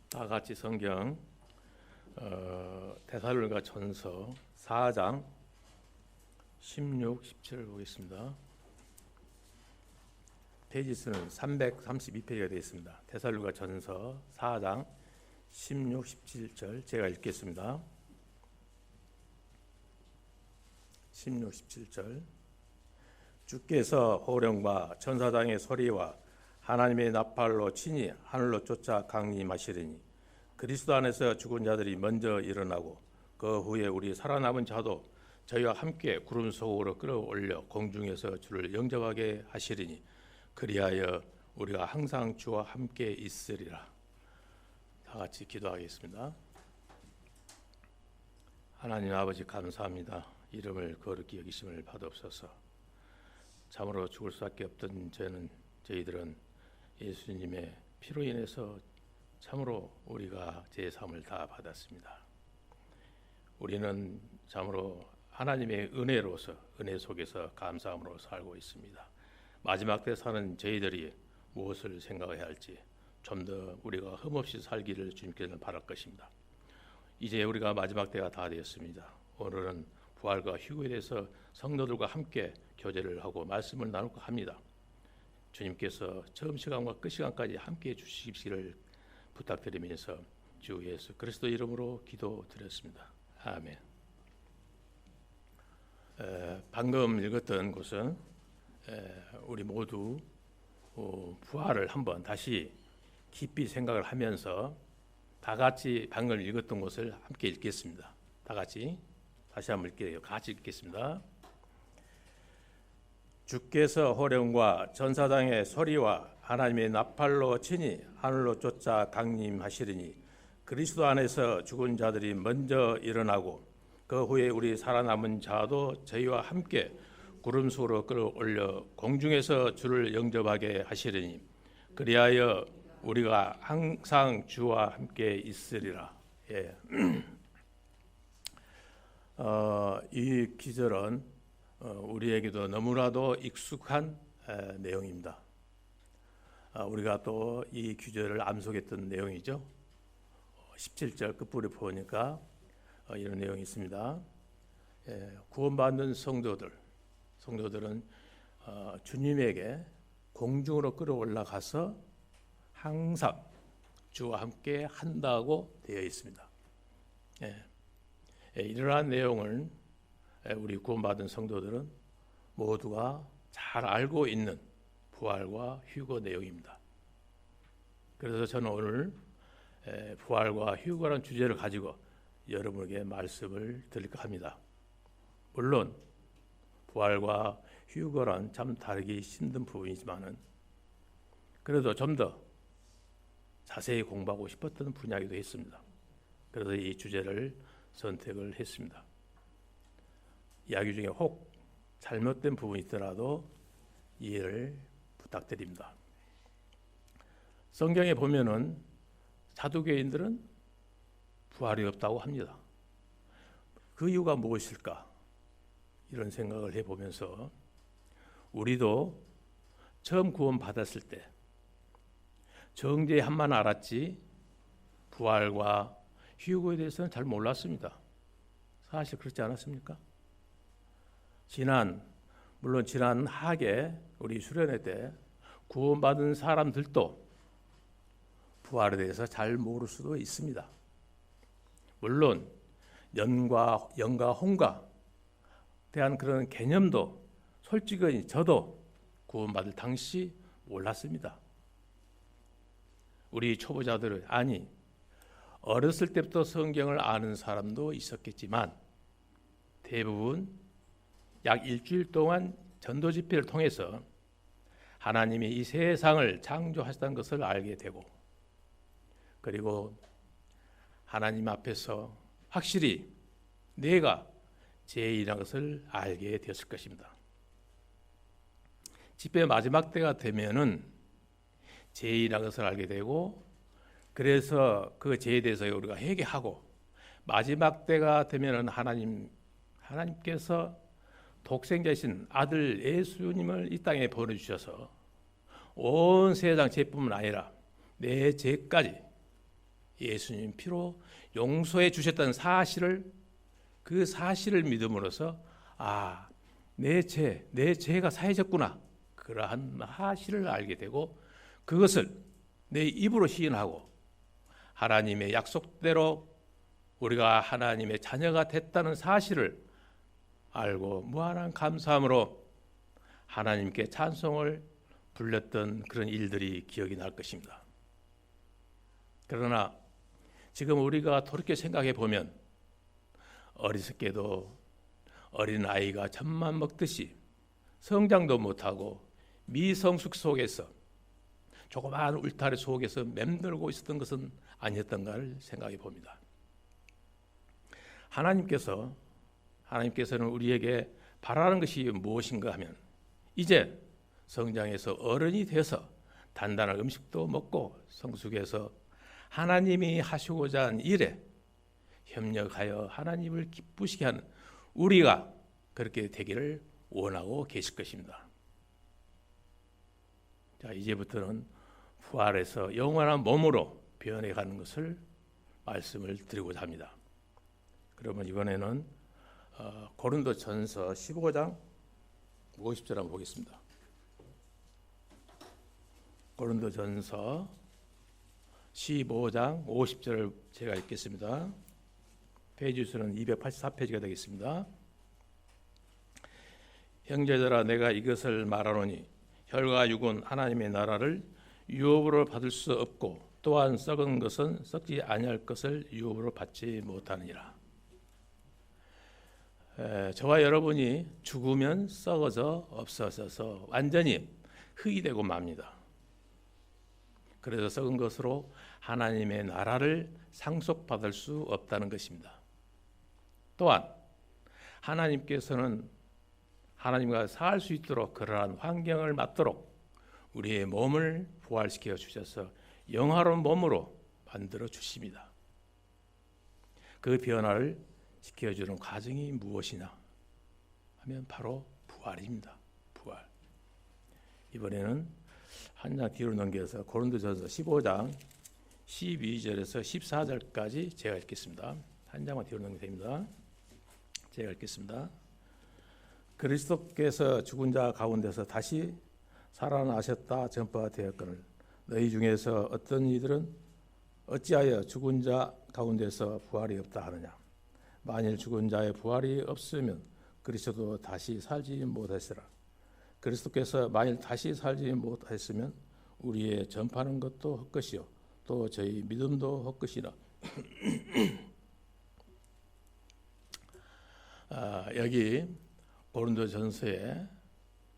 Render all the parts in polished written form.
다 같이 성경 데살로니가 전서 4장 16, 17을 보겠습니다. 페이지 수는 332페이지가 되어 있습니다. 데살로니가 전서 4장 16, 17절 제가 읽겠습니다. 16, 17절 주께서 호령과 천사장의 소리와 하나님의 나팔로 친히 하늘로 쫓아 강림하시리니 그리스도 안에서 죽은 자들이 먼저 일어나고 그 후에 우리 살아남은 자도 저희와 함께 구름 속으로 끌어올려 공중에서 주를 영접하게 하시리니 그리하여 우리가 항상 주와 함께 있으리라. 다 같이 기도하겠습니다. 하나님 아버지 감사합니다. 이름을 거룩히 여기심을 받옵소서. 참으로 죽을 수밖에 없던 저희들은 예수님의 피로 인해서 참으로 우리가 제사함을 다 받았습니다. 우리는 참으로 하나님의 은혜로서 은혜 속에서 감사함으로 살고 있습니다. 마지막 때 사는 저희들이 무엇을 생각해야 할지 좀 더 우리가 흠없이 살기를 주님께서 바랄 것입니다. 이제 우리가 마지막 때가 다 되었습니다. 오늘은 부활과 휴거에 대해서 성도들과 함께 교제를 하고 말씀을 나눌까 합니다. 주님께서 처음 시간과 끝 시간까지 함께해 주시기를 부탁드리면서 주 예수 그리스도 이름으로 기도드렸습니다. 아멘. 방금 읽었던 것은 우리 모두 부활을 한번 다시 깊이 생각을 하면서 다 같이 방금 읽었던 것을 함께 읽겠습니다. 다 같이 다시 한번 읽게요. 같이 읽겠습니다. 주께서 호령과 전사장의 소리와 하나님의 나팔로 친히 하늘로 쫓아 강림하시리니 그리스도 안에서 죽은 자들이 먼저 일어나고 그 후에 우리 살아남은 자도 저희와 함께 구름 속으로 끌어올려 공중에서 주를 영접하게 하시리니 그리하여 우리가 항상 주와 함께 있으리라. 예. 이 기절은 우리에게도 너무나도 익숙한 내용입니다. 우리가 또 이 규절을 암송했던 내용이죠. 17절 끝부분에 보니까 이런 내용이 있습니다. 구원받는 성도들은 주님에게 공중으로 끌어올라가서 항상 주와 함께 한다고 되어 있습니다. 이러한 내용을 우리 구원받은 성도들은 모두가 잘 알고 있는 부활과 휴거 내용입니다. 그래서 저는 오늘 부활과 휴거라는 주제를 가지고 여러분에게 말씀을 드릴까 합니다. 물론 부활과 휴거란 참 다르기 힘든 부분이지만은 그래도 좀 더 자세히 공부하고 싶었던 분야이기도 했습니다. 그래서 이 주제를 선택을 했습니다. 이야기 중에 혹 잘못된 부분이 있더라도 이해를 부탁드립니다. 성경에 보면은 사두개인들은 부활이 없다고 합니다. 그 이유가 무엇일까? 이런 생각을 해보면서 우리도 처음 구원받았을 때 정죄함만 알았지 부활과 휴거에 대해서는 잘 몰랐습니다. 사실 그렇지 않았습니까? 물론 지난 학에 우리 수련회 때 구원받은 사람들도 부활에 대해서 잘 모를 수도 있습니다. 물론 영과 혼과 대한 그런 개념도 솔직히 저도 구원받을 당시 몰랐습니다. 우리 초보자들은 어렸을 때부터 성경을 아는 사람도 있었겠지만 대부분 약 일주일 동안 전도 집회를 통해서 하나님이 이 세상을 창조하셨다는 것을 알게 되고 그리고 하나님 앞에서 확실히 내가 죄인이라는 것을 알게 되었을 것입니다. 집회 마지막 때가 되면은 죄인이라는 것을 알게 되고 그래서 그 죄에 대해서 우리가 회개하고 마지막 때가 되면은 하나님께서 독생자이신 아들 예수님을 이 땅에 보내주셔서 온 세상 죄뿐만 아니라 내 죄까지 예수님 피로 용서해 주셨다는 사실을, 그 사실을 믿음으로써 내 죄가 사해졌구나, 그러한 사실을 알게 되고 그것을 내 입으로 시인하고 하나님의 약속대로 우리가 하나님의 자녀가 됐다는 사실을 알고 무한한 감사함으로 하나님께 찬송을 불렸던 그런 일들이 기억이 날 것입니다. 그러나 지금 우리가 돌이켜 생각해 보면 어리석게도 어린 아이가 젖만 먹듯이 성장도 못하고 미성숙 속에서 조그마한 울타리 속에서 맴돌고 있었던 것은 아니었던가를 생각해 봅니다. 하나님께서는 우리에게 바라는 것이 무엇인가 하면 이제 성장해서 어른이 돼서 단단한 음식도 먹고 성숙해서 하나님이 하시고자 하는 일에 협력하여 하나님을 기쁘시게 하는 우리가 그렇게 되기를 원하고 계실 것입니다. 자, 이제부터는 부활해서 영원한 몸으로 변해가는 것을 말씀을 드리고자 합니다. 그러면 이번에는 고린도전서 15장 50절 한번 보겠습니다. 고린도전서 15장 50절을 제가 읽겠습니다. 페이지 수는 284페이지가 되겠습니다. 형제들아, 내가 이것을 말하노니 혈과 육은 하나님의 나라를 유업으로 받을 수 없고 또한 썩은 것은 썩지 아니할 것을 유업으로 받지 못하느니라. 저와 여러분이 죽으면 썩어져 없어져서 완전히 흙이 되고 맙니다. 그래서 썩은 것으로 하나님의 나라를 상속받을 수 없다는 것입니다. 또한 하나님께서는 하나님과 살 수 있도록 그러한 환경을 맞도록 우리의 몸을 부활시켜 주셔서 영화로운 몸으로 만들어 주십니다. 그 변화를 시켜주는 과정이 무엇이냐 하면 바로 부활입니다. 부활. 이번에는 한 장 뒤로 넘겨서 고린도전서 15장 12절에서 14절까지 제가 읽겠습니다. 한 장만 뒤로 넘기면 됩니다. 제가 읽겠습니다. 그리스도께서 죽은 자 가운데서 다시 살아나셨다 전파가 되었거늘 너희 중에서 어떤 이들은 어찌하여 죽은 자 가운데서 부활이 없다 하느냐. 만일 죽은 자의 부활이 없으면 그리스도도 다시 살지 못했으라. 그리스도께서 만일 다시 살지 못했으면 우리의 전파하는 것도 헛것이요 또 저희 믿음도 헛것이라. 여기 고린도전서에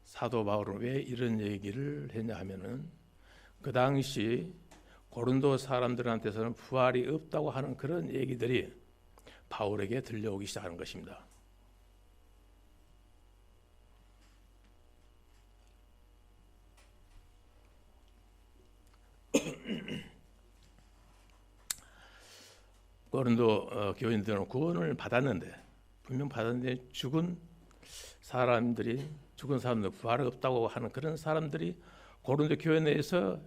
사도 바울은 왜 이런 얘기를 했냐 하면은 그 당시 고린도 사람들한테서는 부활이 없다고 하는 그런 얘기들이 바울에게 들려오기 시작하는 것입니다. 고린도 교인들은 구원을 받았는데 분명 받았는데 죽은 사람들 부활이 없다고 하는 그런 사람들이 고린도 교회 내에서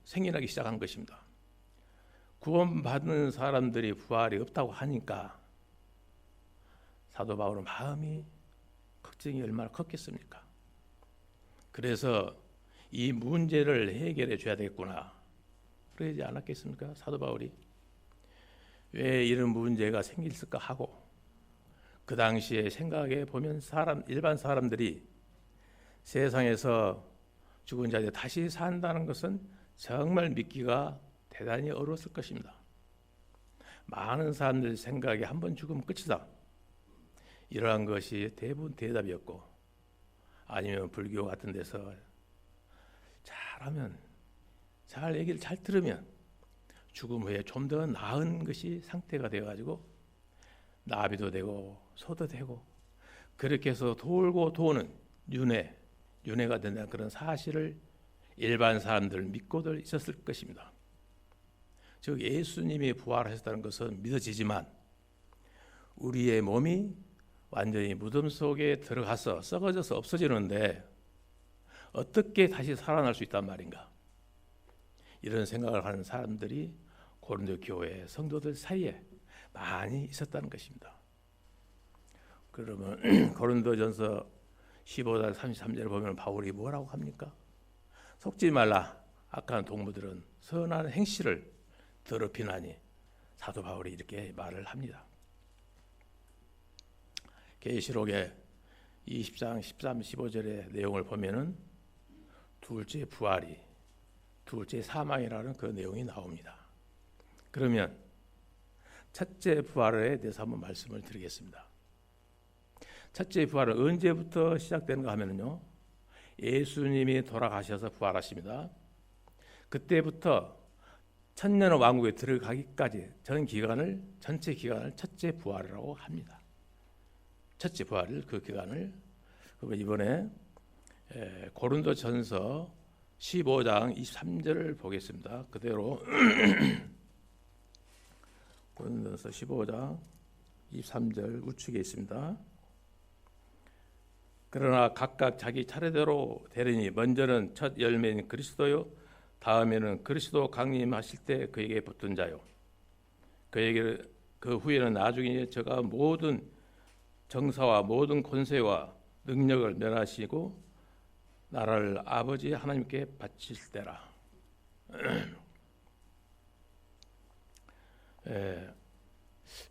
생겨나기 시작한 것입니다. 구원받는 사람들이 부활이 없다고 하니까 사도 바울은 마음이 걱정이 얼마나 컸겠습니까? 그래서 이 문제를 해결해 줘야 되겠구나 그러지 않았겠습니까? 사도 바울이 왜 이런 문제가 생길까 하고 그 당시에 생각해 보면 일반 사람들이 세상에서 죽은 자들이 다시 산다는 것은 정말 믿기가 대단히 어려웠을 것입니다. 많은 사람들 생각에 한 번 죽으면 끝이다. 이러한 것이 대부분 대답이었고 아니면 불교 같은 데서 잘하면 잘 얘기를 잘 들으면 죽음 후에 좀 더 나은 것이 상태가 되어가지고 나비도 되고 소도 되고 그렇게 해서 돌고 도는 윤회가 된다는 그런 사실을 일반 사람들 믿고들 있었을 것입니다. 즉 예수님이 부활하셨다는 것은 믿어지지만 우리의 몸이 완전히 무덤 속에 들어가서 썩어져서 없어지는데 어떻게 다시 살아날 수 있단 말인가? 이런 생각을 하는 사람들이 고린도 교회 성도들 사이에 많이 있었다는 것입니다. 그러면 고린도전서 15장 33절을 보면 바울이 뭐라고 합니까? 속지 말라. 악한 동무들은 선한 행실을 더럽히나니. 사도 바울이 이렇게 말을 합니다. 계시록의 20장 13, 15절의 내용을 보면은 둘째 부활이, 둘째 사망이라는 그 내용이 나옵니다. 그러면 첫째 부활에 대해서 한번 말씀을 드리겠습니다. 첫째 부활은 언제부터 시작되는가 하면요, 예수님이 돌아가셔서 부활하십니다. 그때부터 천년 왕국에 들어가기까지 전체 기간을 첫째 부활이라고 합니다. 첫째 부활을 그 기간을 이번에 고린도전서 15장 23절을 보겠습니다. 그대로 고린도전서 15장 23절 우측에 있습니다. 그러나 각각 자기 차례대로 되리니 먼저는 첫 열매인 그리스도요, 다음에는 그리스도 강림하실 때 그에게 붙은 자요, 그에게 그 후에는 나중에 저가 모든 정사와 모든 권세와 능력을 멸하시고 나라를 아버지 하나님께 바칠 때라.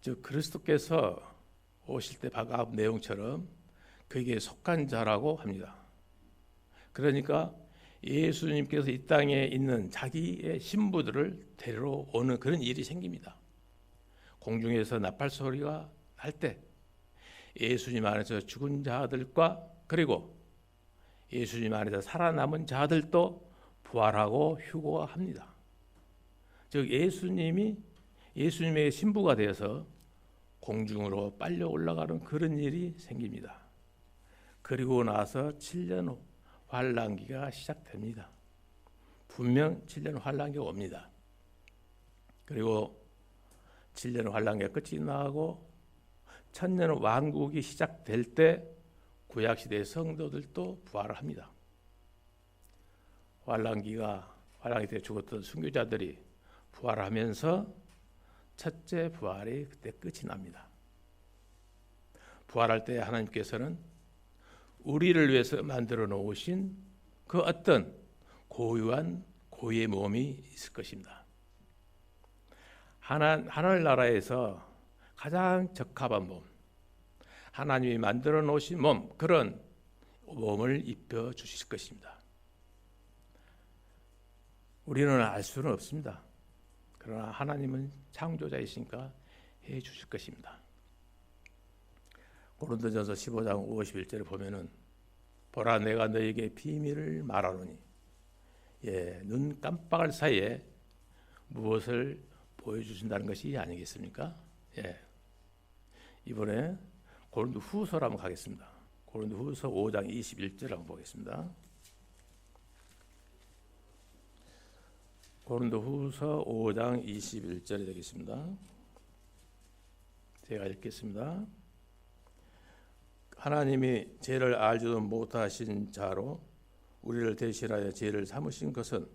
즉 그리스도께서 오실 때 바가 내용처럼 그에게 속한 자라고 합니다. 그러니까 예수님께서 이 땅에 있는 자기의 신부들을 데리러 오는 그런 일이 생깁니다. 공중에서 나팔 소리가 할 때 예수님 안에서 죽은 자들과 그리고 예수님 안에서 살아남은 자들도 부활하고 휴거합니다. 즉 예수님의 신부가 되어서 공중으로 빨려 올라가는 그런 일이 생깁니다. 그리고 나서 7년 후 환란기가 시작됩니다. 분명 7년 환란기가 옵니다. 그리고 7년 환란기가 끝이 나고 천년 왕국이 시작될 때 구약시대의 성도들도 부활을 합니다. 환란기 때 죽었던 순교자들이 부활하면서 첫째 부활이 그때 끝이 납니다. 부활할 때 하나님께서는 우리를 위해서 만들어 놓으신 그 어떤 고유한 고유의 몸이 있을 것입니다. 하늘나라에서 가장 적합한 몸, 하나님이 만들어 놓으신 몸, 그런 몸을 입혀 주실 것입니다. 우리는 알 수는 없습니다. 그러나 하나님은 창조자이시니까 해 주실 것입니다. 고린도전서 15장 51절을 보면은 보라 내가 너에게 비밀을 말하노니, 눈 깜빡할 사이에 무엇을 보여주신다는 것이 아니겠습니까? 이번에 고린도 후서로 한번 가겠습니다. 고린도 후서 5장 21절 한번 보겠습니다. 고린도 후서 5장 21절이 되겠습니다. 제가 읽겠습니다. 하나님이 죄를 알지도 못하신 자로 우리를 대신하여 죄를 삼으신 것은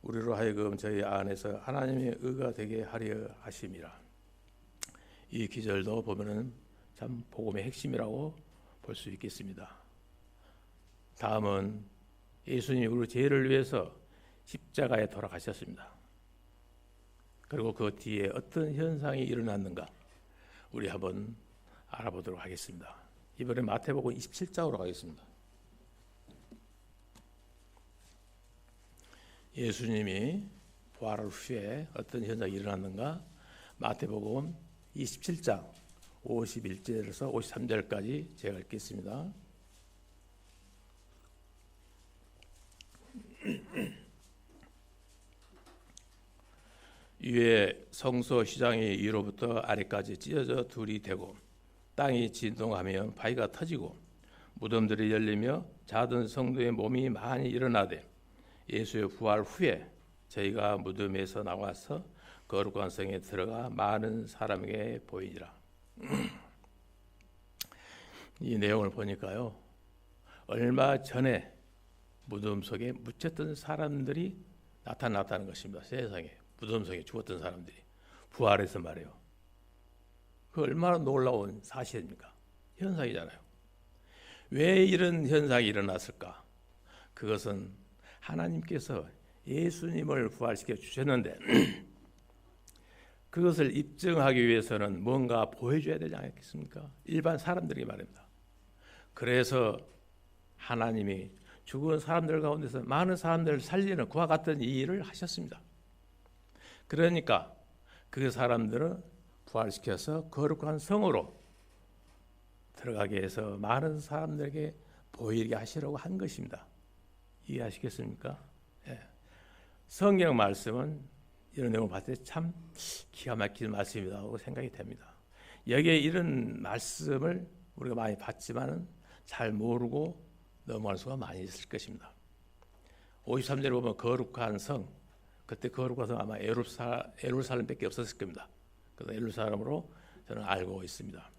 우리로 하여금 저희 안에서 하나님의 의가 되게 하려 하심이라. 이 기절도 보면은 참 복음의 핵심이라고 볼 수 있겠습니다. 다음은 예수님이 우리 죄를 위해서 십자가에 돌아가셨습니다. 그리고 그 뒤에 어떤 현상이 일어났는가 우리 한번 알아보도록 하겠습니다. 이번에 마태복음 27장으로 가겠습니다. 예수님이 부활 후에 어떤 현상이 일어났는가, 마태복음 27장 51절에서 53절까지 제가 읽겠습니다. 위에 성소 휘장이 위로부터 아래까지 찢어져 둘이 되고 땅이 진동하며 바위가 터지고 무덤들이 열리며 자던 성도의 몸이 많이 일어나되 예수의 부활 후에 저희가 무덤에서 나와서 거룩한 성에 들어가 많은 사람에게 보이니라. 이 내용을 보니까요, 얼마 전에 무덤 속에 묻혔던 사람들이 나타났다는 것입니다. 세상에 무덤 속에 죽었던 사람들이 부활해서 말이에요. 그 얼마나 놀라운 사실입니까? 현상이잖아요. 왜 이런 현상이 일어났을까? 그것은 하나님께서 예수님을 부활시켜 주셨는데 그것을 입증하기 위해서는 뭔가 보여줘야 되지 않겠습니까? 일반 사람들이 말입니다. 그래서 하나님이 죽은 사람들 가운데서 많은 사람들을 살리는 그와 같은 일을 하셨습니다. 그러니까 그 사람들은 부활시켜서 거룩한 성으로 들어가게 해서 많은 사람들에게 보이게 하시려고 한 것입니다. 이해하시겠습니까? 예. 성경 말씀은 이런 내용을 봤을 때 참 기가 막힌 말씀이라고 생각이 됩니다. 여기에 이런 말씀을 우리가 많이 봤지만은 잘 모르고 넘어갈 수가 많이 있을 것입니다. 53절에 보면 거룩한 성, 그때 거룩한 성 아마 예루살렘밖에 없었을 겁니다. 그래서 예루살렘으로 저는 알고 있습니다.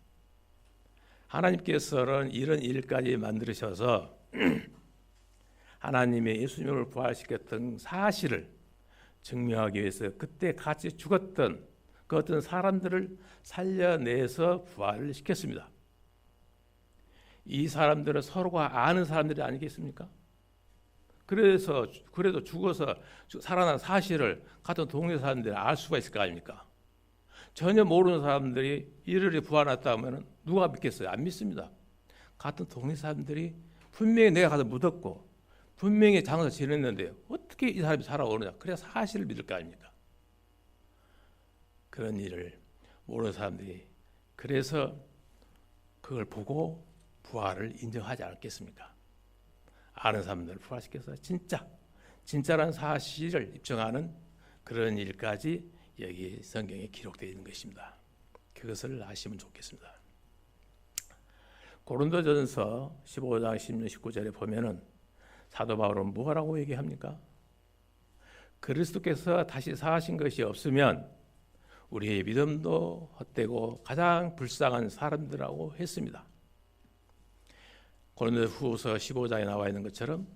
하나님께서는 이런 일까지 만드셔서 하나님의 예수님을 부활시켰던 사실을 증명하기 위해서 그때 같이 죽었던 그 어떤 사람들을 살려내서 부활을 시켰습니다. 이 사람들은 서로가 아는 사람들이 아니겠습니까? 그래도 죽어서 살아난 사실을 같은 동네 사람들이 알 수가 있을 거 아닙니까? 전혀 모르는 사람들이 이르리 부활했다 하면 누가 믿겠어요? 안 믿습니다. 같은 동네 사람들이 분명히 내가 가서 묻었고 분명히 장사 지냈는데 어떻게 이 사람이 살아오느냐? 그래야 사실을 믿을 거 아닙니까? 그런 일을 모르는 사람들이 그래서 그걸 보고 부활을 인정하지 않겠습니까? 아는 사람들을 부활시켜서 진짜라는 사실을 입증하는 그런 일까지 여기 성경에 기록되어 있는 것입니다. 그것을 아시면 좋겠습니다. 고린도전서 15장 16, 19절에 보면은 사도 바울은 뭐라고 얘기합니까? 그리스도께서 다시 사신 것이 없으면 우리의 믿음도 헛되고 가장 불쌍한 사람들이라고 했습니다. 고린도후서 15장에 나와 있는 것처럼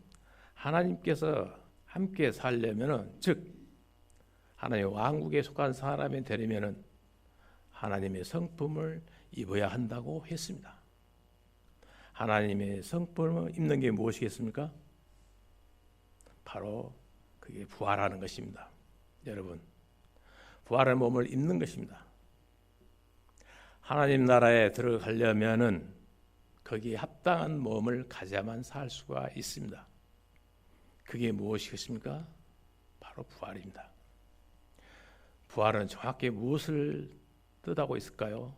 하나님께서 함께 살려면은 즉 하나님의 왕국에 속한 사람이 되려면은 하나님의 성품을 입어야 한다고 했습니다. 하나님의 성품을 입는 게 무엇이겠습니까? 바로 그게 부활하는 것입니다. 여러분, 부활한 몸을 입는 것입니다. 하나님 나라에 들어가려면은 거기에 합당한 몸을 가져야만 살 수가 있습니다. 그게 무엇이겠습니까? 바로 부활입니다. 부활은 정확히 무엇을 뜻하고 있을까요?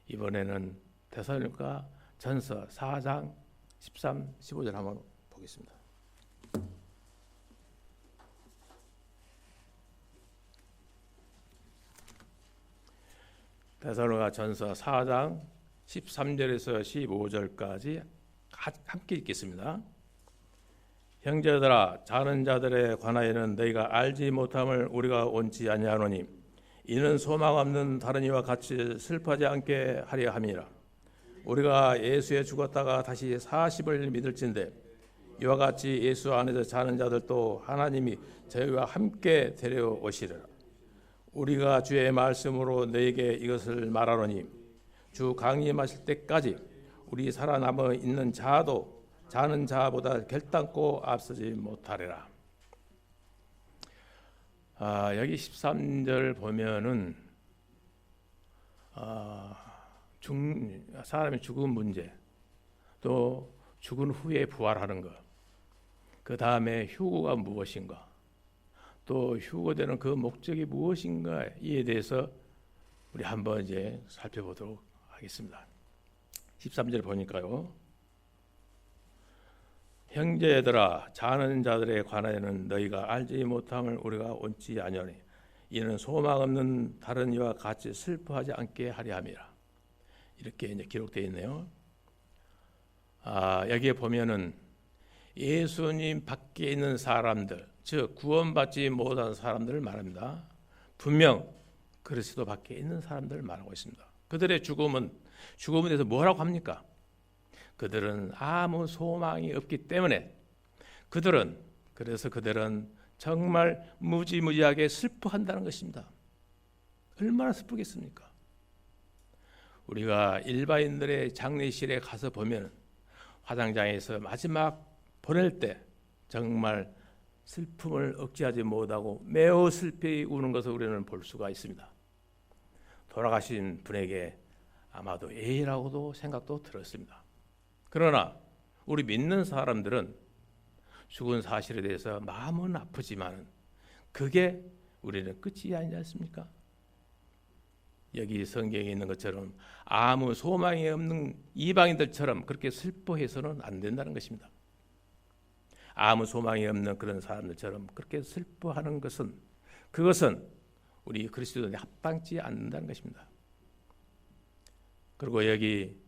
이번에는 데살로니가 전서 4장 13, 15절 한번 보겠습니다. 데살로니가 전서 4장 13절에서 15절까지 함께 읽겠습니다. 형제들아, 자는 자들에 관하여는 너희가 알지 못함을 우리가 원치 아니하노니 이는 소망 없는 다른 이와 같이 슬퍼하지 않게 하려 함이라. 우리가 예수에 죽었다가 다시 사십을 믿을진대 이와 같이 예수 안에서 자는 자들도 하나님이 저희와 함께 데려오시리라. 우리가 주의 말씀으로 너에게 이것을 말하노니 주 강림하실 때까지 우리 살아남아 있는 자도 자는 자보다 결단코 앞서지 못하리라. 여기 13절 보면은 사람이 죽은 문제, 또 죽은 후에 부활하는 것, 그 다음에 휴거가 무엇인가, 또 휴거되는 그 목적이 무엇인가에 대해서 우리 한번 이제 살펴보도록 하겠습니다. 13절 보니까요. 형제들아, 자는 자들에 관하여는 너희가 알지 못함을 우리가 원치 아니하니 이는 소망 없는 다른 이와 같이 슬퍼하지 않게 하려 함이라. 이렇게 이제 기록되어 있네요. 여기에 보면은 예수님 밖에 있는 사람들, 즉 구원받지 못한 사람들을 말합니다. 분명 그리스도 밖에 있는 사람들을 말하고 있습니다. 그들의 죽음에 대해서 뭐라고 합니까? 그들은 아무 소망이 없기 때문에 그들은 정말 무지무지하게 슬퍼한다는 것입니다. 얼마나 슬프겠습니까? 우리가 일반인들의 장례실에 가서 보면 화장장에서 마지막 보낼 때 정말 슬픔을 억제하지 못하고 매우 슬피 우는 것을 우리는 볼 수가 있습니다. 돌아가신 분에게 아마도 예의라고도 생각도 들었습니다. 그러나 우리 믿는 사람들은 죽은 사실에 대해서 마음은 아프지만 그게 우리는 끝이 아니지 않습니까? 여기 성경에 있는 것처럼 아무 소망이 없는 이방인들처럼 그렇게 슬퍼해서는 안 된다는 것입니다. 아무 소망이 없는 그런 사람들처럼 그렇게 슬퍼하는 것은 그것은 우리 그리스도인에 합당치 않는다는 것입니다. 그리고 여기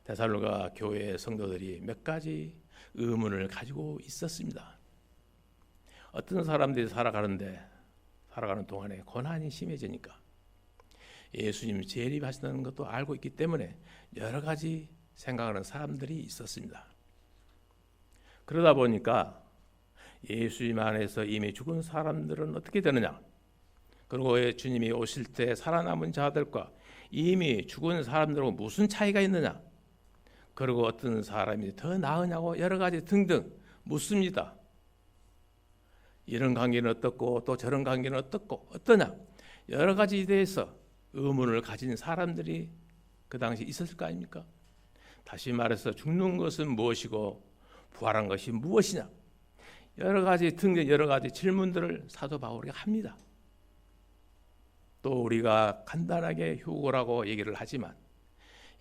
데살로니가 교회 성도들이 몇 가지 의문을 가지고 있었습니다. 어떤 사람들이 살아가는 동안에 고난이 심해지니까 예수님 재림하신다는 것도 알고 있기 때문에 여러 가지 생각하는 사람들이 있었습니다. 그러다 보니까 예수님 안에서 이미 죽은 사람들은 어떻게 되느냐? 그리고 주님이 오실 때 살아남은 자들과 이미 죽은 사람들하고 무슨 차이가 있느냐? 그리고 어떤 사람이 더 나으냐고 여러 가지 등등 묻습니다. 이런 관계는 어떻고 또 저런 관계는 어떻고 어떠냐? 여러 가지에 대해서 의문을 가진 사람들이 그 당시 있었을 거 아닙니까? 다시 말해서 죽는 것은 무엇이고 부활한 것이 무엇이냐? 여러 가지 등등 여러 가지 질문들을 사도 바울이 합니다. 또 우리가 간단하게 휴거라고 얘기를 하지만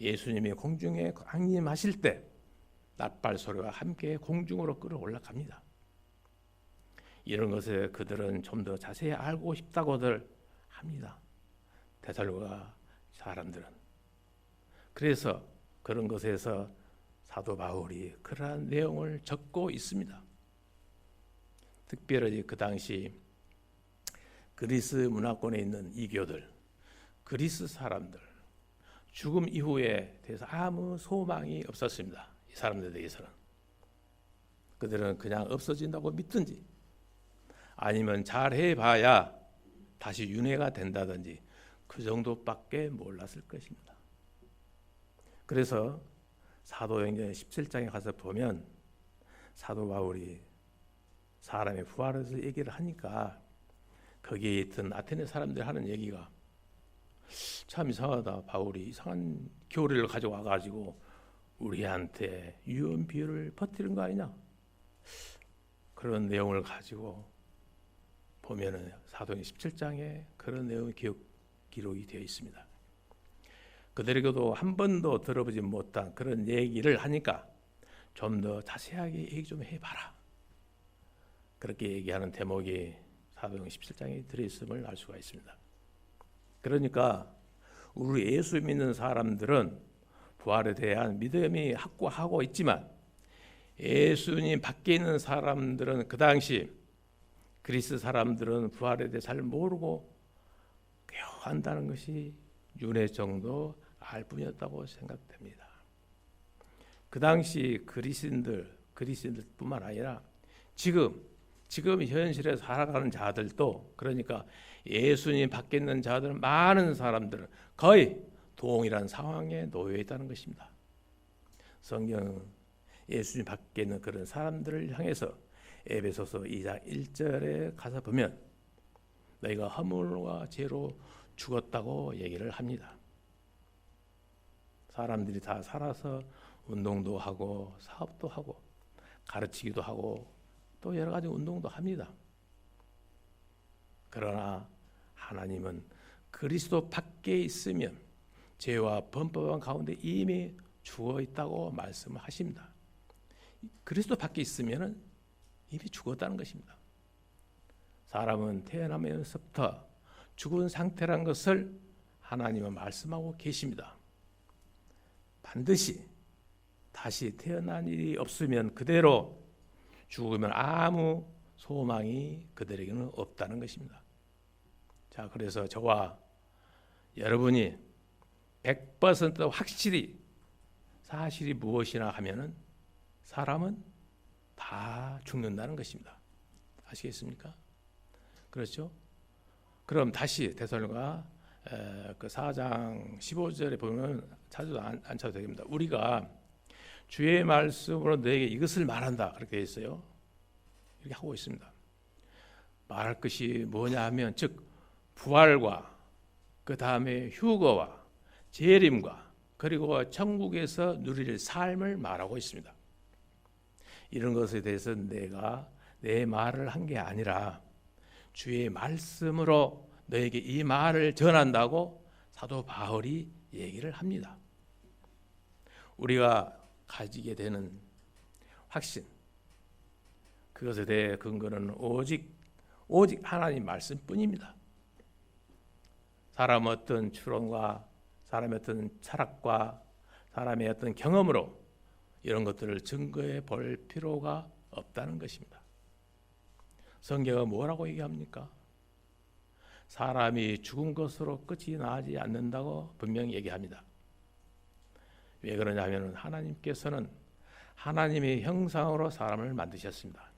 예수님이 공중에 강림하실 때 나팔 소리와 함께 공중으로 끌어올라갑니다. 이런 것에 그들은 좀 더 자세히 알고 싶다고들 합니다. 데살로니가 사람들은. 그래서 그런 것에서 사도 바울이 그러한 내용을 적고 있습니다. 특별히 그 당시 그리스 문화권에 있는 이교들, 그리스 사람들, 죽음 이후에 대해서 아무 소망이 없었습니다. 이 사람들에 대해서는. 그들은 그냥 없어진다고 믿든지 아니면 잘해봐야 다시 윤회가 된다든지 그 정도밖에 몰랐을 것입니다. 그래서 사도행전 17장에 가서 보면 사도 바울이 사람의 부활에서 얘기를 하니까 거기에 있던 아테네 사람들이 하는 얘기가 참 이상하다. 바울이 이상한 교리를 가져와 가지고 우리한테 유언 비유를 퍼뜨린 거 아니냐? 그런 내용을 가지고 보면은 사도행전 17장에 그런 내용이 기록이 되어 있습니다. 그들에게도 한 번도 들어보지 못한 그런 얘기를 하니까 좀 더 자세하게 얘기 좀 해봐라. 그렇게 얘기하는 대목이 사도행전 17장에 들어있음을 알 수가 있습니다. 그러니까 우리 예수 믿는 사람들은 부활에 대한 믿음이 확고하고 있지만 예수님 밖에 있는 사람들은 그 당시 그리스 사람들은 부활에 대해 잘 모르고 겨우 한다는 것이 윤회 정도 알 뿐이었다고 생각됩니다. 그 당시 그리스인들뿐만 아니라 지금 현실에 살아가는 자들도 그러니까 예수님 밖에 있는 자들은 많은 사람들은 거의 동일한 상황에 놓여 있다는 것입니다. 성경은 예수님 밖에 있는 그런 사람들을 향해서 에베소서 2장 1절에 가서 보면 너희가 허물과 죄로 죽었다고 얘기를 합니다. 사람들이 다 살아서 운동도 하고 사업도 하고 가르치기도 하고 또 여러 가지 운동도 합니다. 그러나 하나님은 그리스도 밖에 있으면 죄와 범법한 가운데 이미 죽어 있다고 말씀하십니다. 그리스도 밖에 있으면 이미 죽었다는 것입니다. 사람은 태어나면서부터 죽은 상태란 것을 하나님은 말씀하고 계십니다. 반드시 다시 태어난 일이 없으면 그대로 죽으면 아무 소망이 그들에게는 없다는 것입니다. 자, 그래서 저와 여러분이 100% 확실히 사실이 무엇이나 하면은 사람은 다 죽는다는 것입니다. 아시겠습니까? 그렇죠? 그럼 다시 데살로니가 그 4장 15절에 보면 찾아도 안 찾아도 됩니다. 우리가 주의 말씀으로 너에게 이것을 말한다 그렇게 있어요. 이렇게 하고 있습니다. 말할 것이 뭐냐 하면 즉 부활과 그 다음에 휴거와 재림과 그리고 천국에서 누릴 삶을 말하고 있습니다. 이런 것에 대해서 내가 내 말을 한 게 아니라 주의 말씀으로 너에게 이 말을 전한다고 사도 바울이 얘기를 합니다. 우리가 가지게 되는 확신, 그것에 대해 근거는 오직 하나님 말씀뿐입니다. 사람의 어떤 추론과 사람의 어떤 철학과 사람의 어떤 경험으로 이런 것들을 증거해 볼 필요가 없다는 것입니다. 성경은 뭐라고 얘기합니까? 사람이 죽은 것으로 끝이 나지 않는다고 분명히 얘기합니다. 왜 그러냐면 하나님께서는 하나님의 형상으로 사람을 만드셨습니다.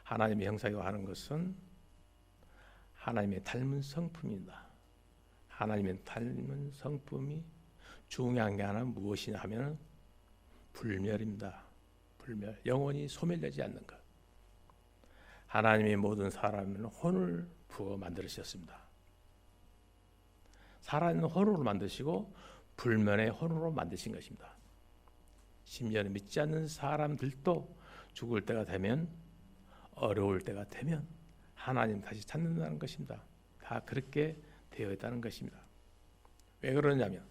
하나님의 형상이라고 하는 것은 하나님의 닮은 성품입니다. 하나님의 닮은 성품이 중요한 게 하나 무엇이냐 하면 불멸입니다. 불멸, 영원히 소멸되지 않는 것. 하나님이 모든 사람은 혼을 부어 만들으셨습니다. 살아있는 혼으로 만드시고 불멸의 혼으로 만드신 것입니다. 심지어는 믿지 않는 사람들도 죽을 때가 되면 어려울 때가 되면 하나님 다시 찾는다는 것입니다. 다 그렇게 되어 있다는 것입니다. 왜 그러냐면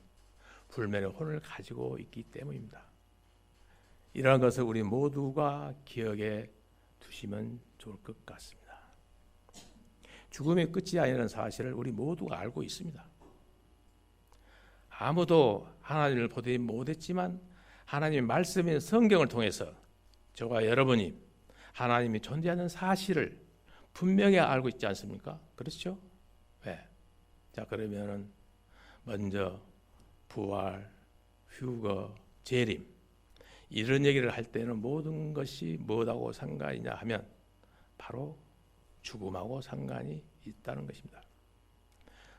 불멸의 혼을 가지고 있기 때문입니다. 이러한 것을 우리 모두가 기억에 두시면 좋을 것 같습니다. 죽음의 끝이 아니라는 사실을 우리 모두가 알고 있습니다. 아무도 하나님을 보지 못했지만 하나님의 말씀인 성경을 통해서 저와 여러분이 하나님이 존재하는 사실을 분명히 알고 있지 않습니까? 그렇죠? 네. 자, 그러면은 먼저 부활, 휴거, 재림 이런 얘기를 할 때는 모든 것이 뭐하고 상관이냐 하면 바로 죽음하고 상관이 있다는 것입니다.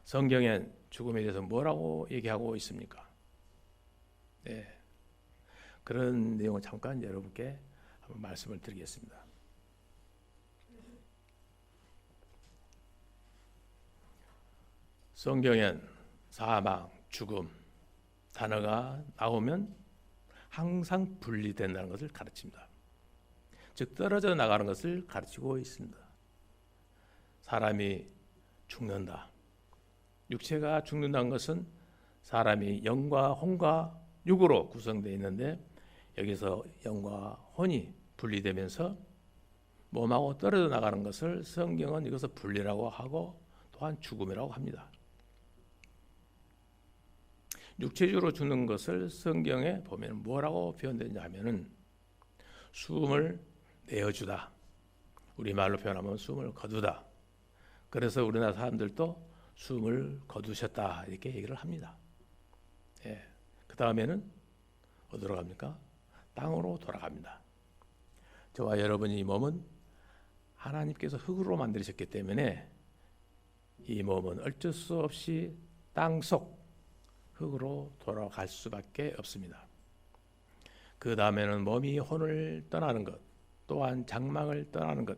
성경엔 죽음에 대해서 뭐라고 얘기하고 있습니까? 네. 그런 내용을 잠깐 여러분께 한번 말씀을 드리겠습니다. 성경엔 사망, 죽음 단어가 나오면 항상 분리된다는 것을 가르칩니다. 즉 떨어져 나가는 것을 가르치고 있습니다. 사람이 죽는다. 육체가 죽는다는 것은 사람이 영과 혼과 육으로 구성되어 있는데 여기서 영과 혼이 분리되면서 몸하고 떨어져 나가는 것을 성경은 이것을 분리라고 하고 또한 죽음이라고 합니다. 육체적으로 죽는 것을 성경에 보면 뭐라고 표현되냐 하면은 숨을 내어주다. 우리말로 표현하면 숨을 거두다. 그래서 우리나라 사람들도 숨을 거두셨다 이렇게 얘기를 합니다. 예. 그 다음에는 어디로 갑니까? 땅으로 돌아갑니다. 저와 여러분의 이 몸은 하나님께서 흙으로 만드셨기 때문에 이 몸은 어쩔 수 없이 땅속 흙으로 돌아갈 수밖에 없습니다. 그 다음에는 몸이 혼을 떠나는 것, 또한 장막을 떠나는 것,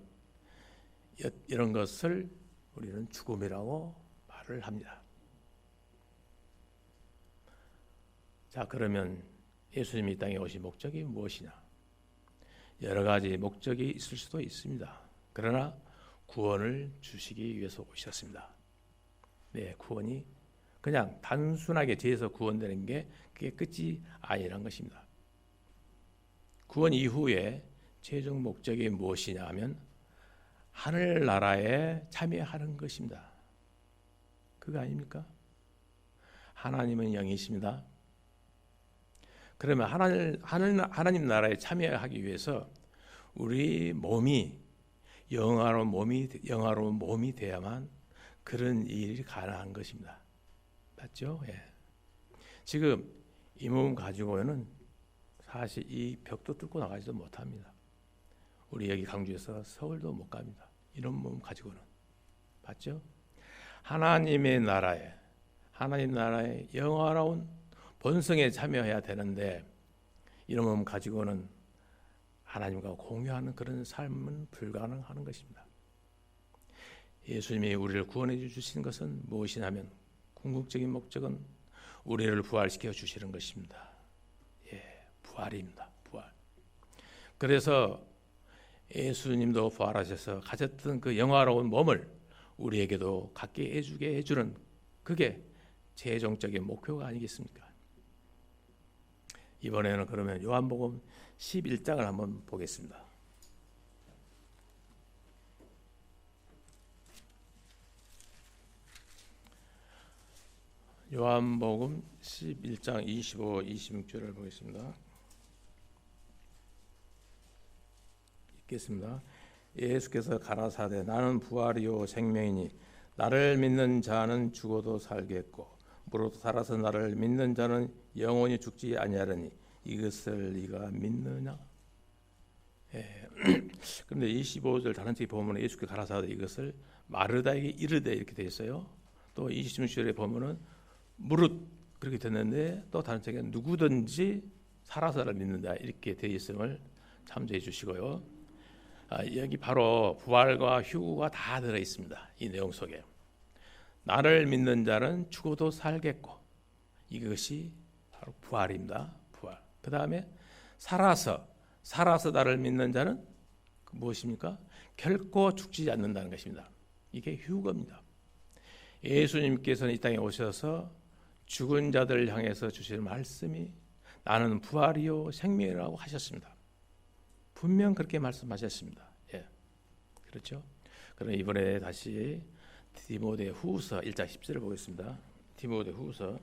이런 것을 우리는 죽음이라고 말을 합니다. 자, 그러면 예수님이 이 땅에 오신 목적이 무엇이냐? 여러 가지 목적이 있을 수도 있습니다. 그러나 구원을 주시기 위해서 오셨습니다. 네, 구원이 그냥 단순하게 죄에서 구원되는 게 그게 끝이 아니라는 것입니다. 구원 이후에 최종 목적이 무엇이냐 하면 하늘나라에 참여하는 것입니다. 그거 아닙니까? 하나님은 영이십니다. 그러면 하나님 나라에 참여하기 위해서 우리 몸이 영화로운 몸이 돼야만 그런 일이 가능한 것입니다. 맞죠? 예. 지금 이 몸 가지고는 사실 이 벽도 뚫고 나가지도 못합니다. 우리 여기 강주에서 서울도 못 갑니다. 이런 몸 가지고는. 봤죠? 하나님 나라에 영화로운 본성에 참여해야 되는데 이런 몸 가지고는 하나님과 공유하는 그런 삶은 불가능한 것입니다. 예수님이 우리를 구원해 주신 것은 무엇이냐면 궁극적인 목적은 우리를 부활시켜 주시는 것입니다. 부활입니다. 부활. 그래서 예수님도 부활하셔서 가졌던 그 영화로운 몸을 우리에게도 갖게 해주게 해주는 그게 최종적인 목표가 아니겠습니까? 이번에는 그러면 요한복음 11장을 한번 보겠습니다. 요한복음 11장 25, 26절을 보겠습니다. 읽겠습니다. 예수께서 가라사대 나는 부활이요 생명이니 나를 믿는 자는 죽어도 살겠고 무릇 살아서 나를 믿는 자는 영원히 죽지 아니하리니 이것을 네가 믿느냐? 그런데 25절 다른 책에 보면 예수께서 가라사대 이것을 마르다에게 이르되 이렇게 되어 있어요. 또 26절에 보면은 무릇 그렇게 됐는데 또 다른 책에 누구든지 살아서를 믿는다 이렇게 되어 있음을 참조해 주시고요. 여기 바로 부활과 휴구가 다 들어 있습니다. 이 내용 속에 나를 믿는 자는 죽어도 살겠고 이것이 바로 부활입니다. 부활. 그 다음에 살아서 나를 믿는 자는 무엇입니까? 결코 죽지 않는다는 것입니다. 이게 휴거입니다. 예수님께서는 이 땅에 오셔서 죽은 자들을 향해서 주시는 말씀이 나는 부활이요 생명이라고 하셨습니다. 분명 그렇게 말씀하셨습니다. 그렇죠? 그럼 이번에 다시 디모데후서 1장 10절을 보겠습니다. 디모데후서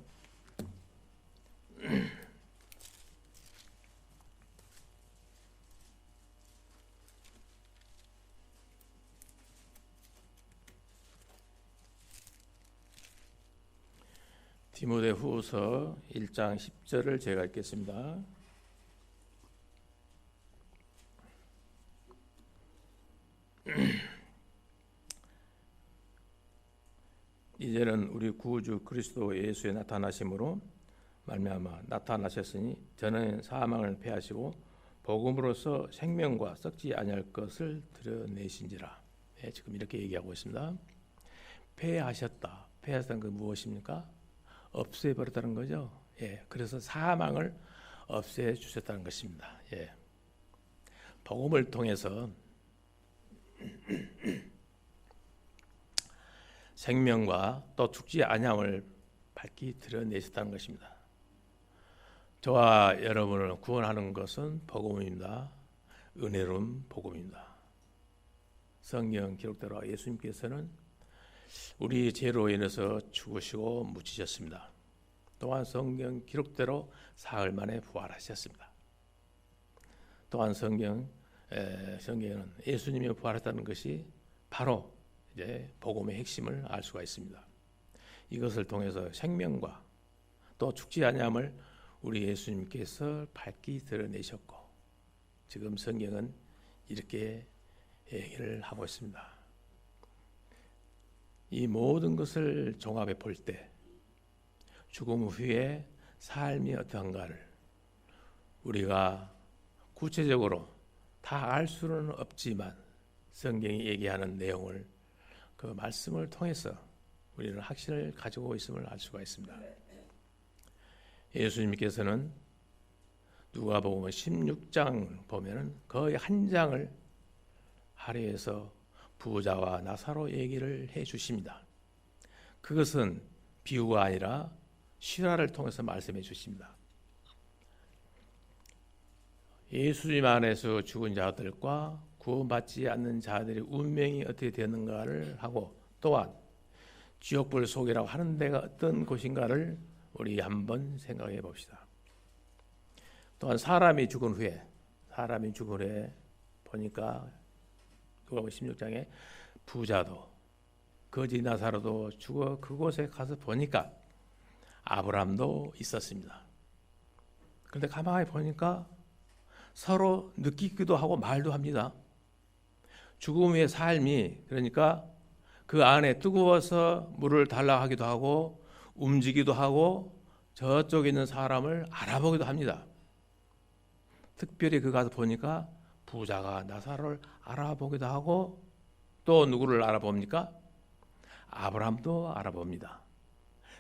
디모데후서 1장 10절을 제가 읽겠습니다. 이제는 우리 구주 그리스도 예수의 나타나심으로 말미암아 나타나셨으니 저는 사망을 패하시고 복음으로써 생명과 썩지 아니할 것을 드러내신지라. 지금 이렇게 얘기하고 있습니다. 패하셨다. 패하셨다는 건 무엇입니까? 없애버렸다는 거죠. 그래서 사망을 없애 주셨다는 것입니다. 복음을 통해서 생명과 또 죽지 아니함을 밝히 드러내셨다는 것입니다. 저와 여러분을 구원하는 것은 복음입니다. 은혜로운 복음입니다. 성경 기록대로 예수님께서는 우리 죄로 인해서 죽으시고 묻히셨습니다. 또한 성경 기록대로 사흘 만에 부활하셨습니다. 또한 성경에는 예수님이 부활했다는 것이 바로 이제 복음의 핵심을 알 수가 있습니다. 이것을 통해서 생명과 또 죽지 아니함을 우리 예수님께서 밝히 드러내셨고 지금 성경은 이렇게 얘기를 하고 있습니다. 이 모든 것을 종합해 볼 때 죽음 후에 삶이 어떠한가를 우리가 구체적으로 다 알 수는 없지만 성경이 얘기하는 내용을 그 말씀을 통해서 우리는 확신을 가지고 있음을 알 수가 있습니다. 예수님께서는 누가복음 16장 보면은 거의 한 장을 할애해서 부자와 나사로 얘기를 해 주십니다. 그것은 비유가 아니라 실화를 통해서 말씀해 주십니다. 예수님 안에서 죽은 자들과 구원받지 않는 자들의 운명이 어떻게 되는가를 하고 또한 지옥불 속이라고 하는 데가 어떤 곳인가를 우리 한번 생각해 봅시다. 또한 사람이 죽은 후에 보니까 누가복음 16장에 부자도 거지 나사로도 죽어 그곳에 가서 보니까 아브라함도 있었습니다. 그런데 가만히 보니까 서로 느끼기도 하고 말도 합니다. 죽음의 삶이, 그러니까 그 안에 뜨거워서 물을 달라 하기도 하고 움직이기도 하고 저쪽에 있는 사람을 알아보기도 합니다. 특별히 그 가서 보니까 부자가 나사로를 알아보기도 하고 또 누구를 알아봅니까? 아브라함도 알아봅니다.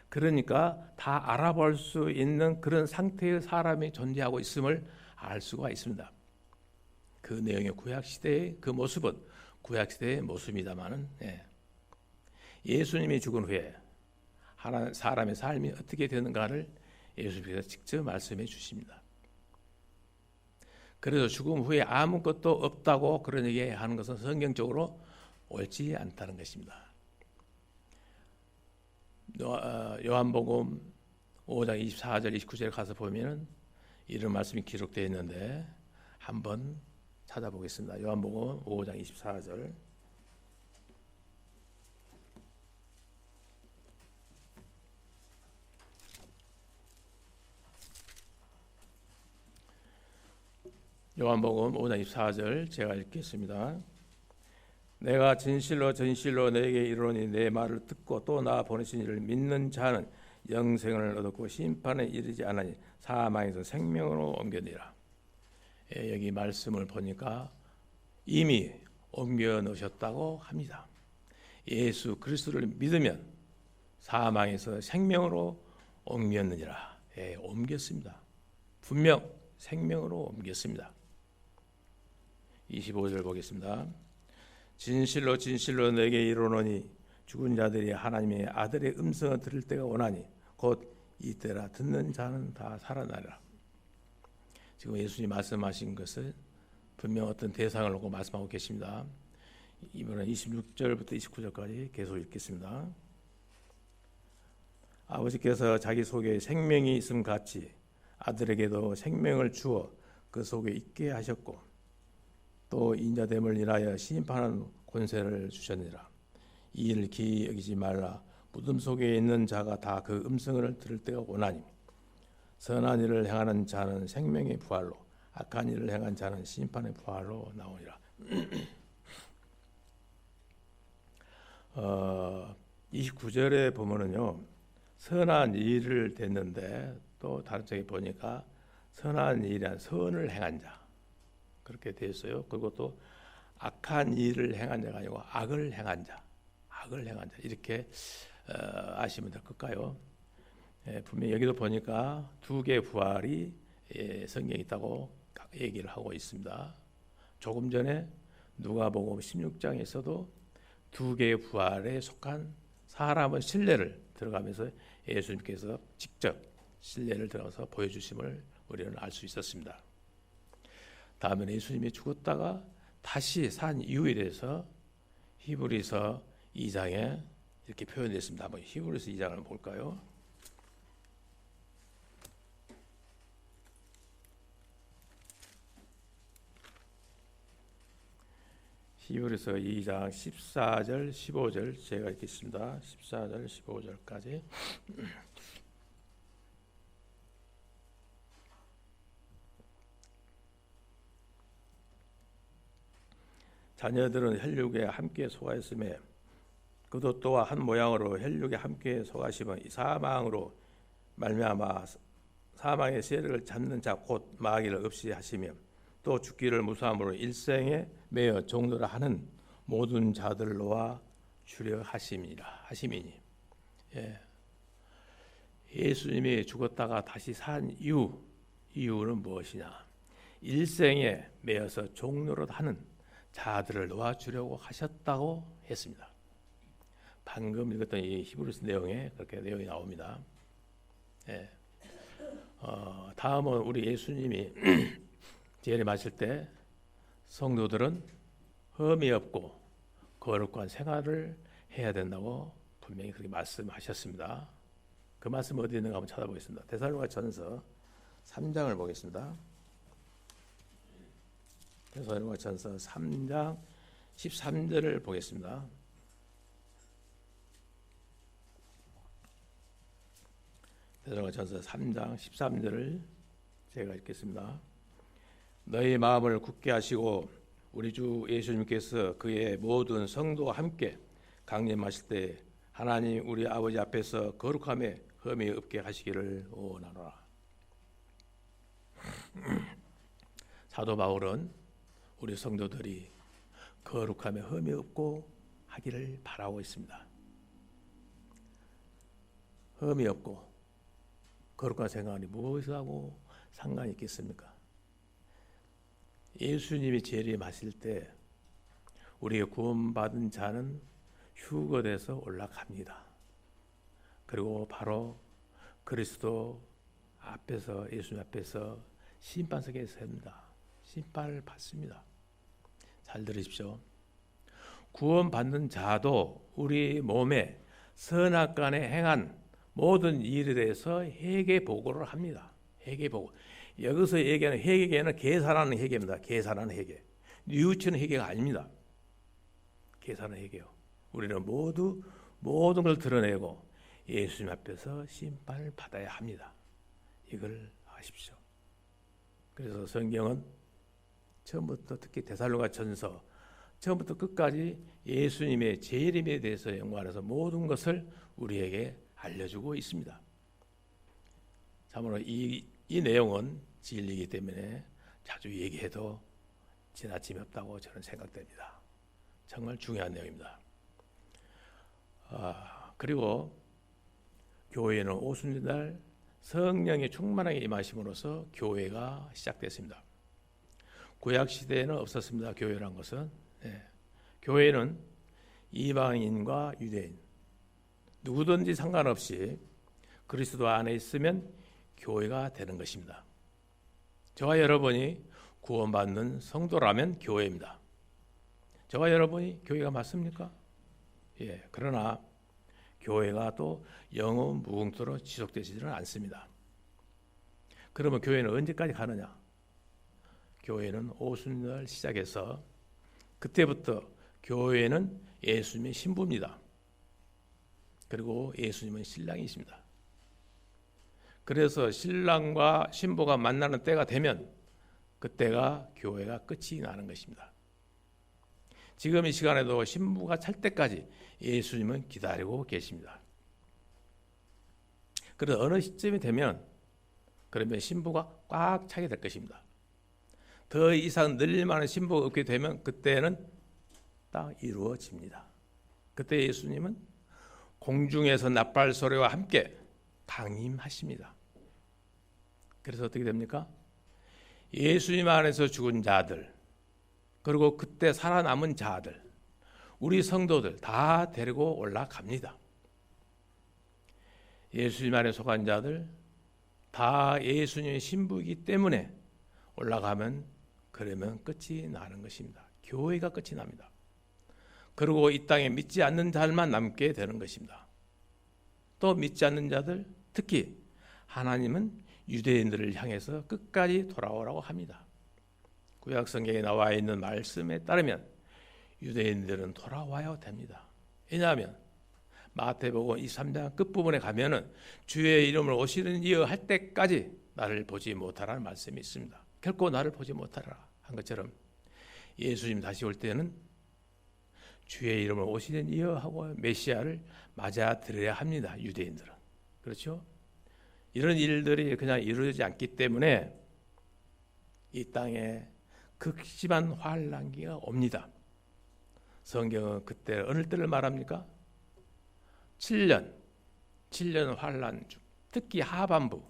그러니까 다 알아볼 수 있는 그런 상태의 사람이 존재하고 있음을 알 수가 있습니다. 그 내용의 구약시대의 그 모습은 구약시대의 모습입니다마는, 예수님이 죽은 후에 사람의 삶이 어떻게 되는가를 예수님께서 직접 말씀해 주십니다. 그래서 죽음 후에 아무것도 없다고 그런 얘기하는 것은 성경적으로 옳지 않다는 것입니다. 요한복음 5장 24절 29절에 가서 보면 이런 말씀이 기록되어 있는데 한번 찾아보겠습니다. 요한복음 5장 24절. 요한복음 5장 24절 제가 읽겠습니다. 내가 진실로 진실로 너에게 이르노니 내 말을 듣고 또 나 보내신 이를 믿는 자는 영생을 얻었고 심판에 이르지 않으니 사망에서 생명으로 옮겨니라. 여기 말씀을 보니까 이미 옮겨 놓으셨다고 합니다. 예수 그리스도를 믿으면 사망에서 생명으로 옮겼느니라. 옮겼습니다. 분명 생명으로 옮겼습니다. 25절 보겠습니다. 진실로 진실로 내게 이르노니 죽은 자들이 하나님의 아들의 음성을 들을 때가 오나니 곧 이때라 듣는 자는 다 살아나리라. 지금 예수님 말씀하신 것을 분명 어떤 대상을 놓고 말씀하고 계십니다. 이번에 26절부터 29절까지 계속 읽겠습니다. 아버지께서 자기 속에 생명이 있음 같이 아들에게도 생명을 주어 그 속에 있게 하셨고 또 인자됨을 인하여 심판하는 권세를 주셨느니라. 이 일을 기이 여기지 말라. 무덤 속에 있는 자가 다 그 음성을 들을 때가 오나니 선한 일을 행하는 자는 생명의 부활로 악한 일을 행한 자는 심판의 부활로 나오니라. 29절에 보면은요, 선한 일을 됐는데 또 다른 쪽에 보니까 선한 일이란 선을 행한 자 그렇게 되어 있어요. 그리고 또 악한 일을 행한 자가 아니고 악을 행한 자 이렇게 아시면 될 것까요? 분명히 여기도 보니까 두 개의 부활이 성경에 있다고 얘기를 하고 있습니다. 조금 전에 누가복음 16장에서도 두 개의 부활에 속한 사람의 신뢰를 들어가면서 예수님께서 직접 신뢰를 들어가서 보여주심을 우리는 알 수 있었습니다. 다음에 예수님이 죽었다가 다시 산 이유에 대해서 히브리서 2장에 이렇게 표현됐습니다. 한번 히브리서 2장을 볼까요? 히브리서 2장 14절 15절 제가 읽겠습니다. 14절 15절까지. 자녀들은 혈육에 함께 속하였으며 그도 또한 한 모양으로 혈육에 함께 속하시면 사망으로 말미암아 사망의 세력을 잡는 자 곧 마귀를 없이 하시며 또 죽기를 무사함으로 일생에 매어 종노라 하는 모든 자들을 놓아 주려 하심이니. 예수님이 죽었다가 다시 산 이유는 무엇이냐? 일생에 매어서 종노릇 하는 자들을 놓아주려고 하셨다고 했습니다. 방금 읽었던 이 히브리서 내용에 그렇게 내용이 나옵니다. 다음은 우리 예수님이 재림하실 때 성도들은 흠이 없고 거룩한 생활을 해야 된다고 분명히 그렇게 말씀하셨습니다. 그 말씀 어디 있는가 한번 찾아보겠습니다. 데살로니가전서 3장을 보겠습니다. 데살로니가전서 3장 13절을 보겠습니다. 데살로니가전서 3장 13절을 제가 읽겠습니다. 너희 마음을 굳게 하시고 우리 주 예수님께서 그의 모든 성도와 함께 강림하실 때 하나님 우리 아버지 앞에서 거룩함에 흠이 없게 하시기를 원하노라. 사도 바울은 우리 성도들이 거룩함에 흠이 없고 하기를 바라고 있습니다. 흠이 없고 거룩한 생각이 무엇하고 상관이 있겠습니까? 예수님이 재림하실 때 우리의 구원받은 자는 휴거돼서 올라갑니다. 그리고 바로 그리스도 앞에서 예수님 앞에서 심판석에 섭니다. 심판을 받습니다. 잘 들으십시오. 구원받는 자도 우리 몸에 선악간에 행한 모든 일에 대해서 회개 보고를 합니다. 회개 보고. 여기서 얘기하는 회개는 계산하는 회개입니다. 계산하는 회개. 뉘우치는 회개가 아닙니다. 계산하는 회개요. 우리는 모두 모든 걸 드러내고 예수님 앞에서 심판을 받아야 합니다. 이걸 아십시오. 그래서 성경은 처음부터 특히 데살로가 전서 처음부터 끝까지 예수님의 재림에 대해서 연구하면서 모든 것을 우리에게 알려주고 있습니다. 참으로 이 내용은 진리이기 때문에 자주 얘기해도 지나침이 없다고 저는 생각됩니다. 정말 중요한 내용입니다. 그리고 교회는 오순절 성령의 충만하게 임하심으로써 교회가 시작됐습니다. 구약 시대에는 없었습니다. 교회란 것은 교회는 이방인과 유대인 누구든지 상관없이 그리스도 안에 있으면 교회가 되는 것입니다. 저와 여러분이 구원받는 성도라면 교회입니다. 저와 여러분이 교회가 맞습니까? 예. 그러나 교회가 또 영원 무궁토로 지속되지는 않습니다. 그러면 교회는 언제까지 가느냐? 교회는 오순절 시작해서 그때부터 교회는 예수님의 신부입니다. 그리고 예수님은 신랑이십니다. 그래서 신랑과 신부가 만나는 때가 되면 그때가 교회가 끝이 나는 것입니다. 지금 이 시간에도 신부가 찰 때까지 예수님은 기다리고 계십니다. 그래서 어느 시점이 되면 그러면 신부가 꽉 차게 될 것입니다. 더 이상 늘릴 만한 신부가 없게 되면 그때는 딱 이루어집니다. 그때 예수님은 공중에서 나팔 소리와 함께 강림하십니다. 그래서 어떻게 됩니까? 예수님 안에서 죽은 자들 그리고 그때 살아남은 자들 우리 성도들 다 데리고 올라갑니다. 예수님 안에 속한 자들 다 예수님의 신부이기 때문에 올라가면 그러면 끝이 나는 것입니다. 교회가 끝이 납니다. 그리고 이 땅에 믿지 않는 자들만 남게 되는 것입니다. 또 믿지 않는 자들 특히 하나님은 유대인들을 향해서 끝까지 돌아오라고 합니다. 구약 성경에 나와 있는 말씀에 따르면 유대인들은 돌아와야 됩니다. 왜냐하면 마태복음 23장 끝부분에 가면은 주의 이름을 오시는 이여 할 때까지 나를 보지 못하라는 말씀이 있습니다. 결코 나를 보지 못하라 한 것처럼 예수님 다시 올 때는 주의 이름을 오시는 이여 하고 메시아를 맞아 들어야 합니다. 유대인들은. 그렇죠? 이런 일들이 그냥 이루어지지 않기 때문에 이 땅에 극심한 환난기가 옵니다. 성경은 그때 어느 때를 말합니까? 7년 환난 중 특히 하반부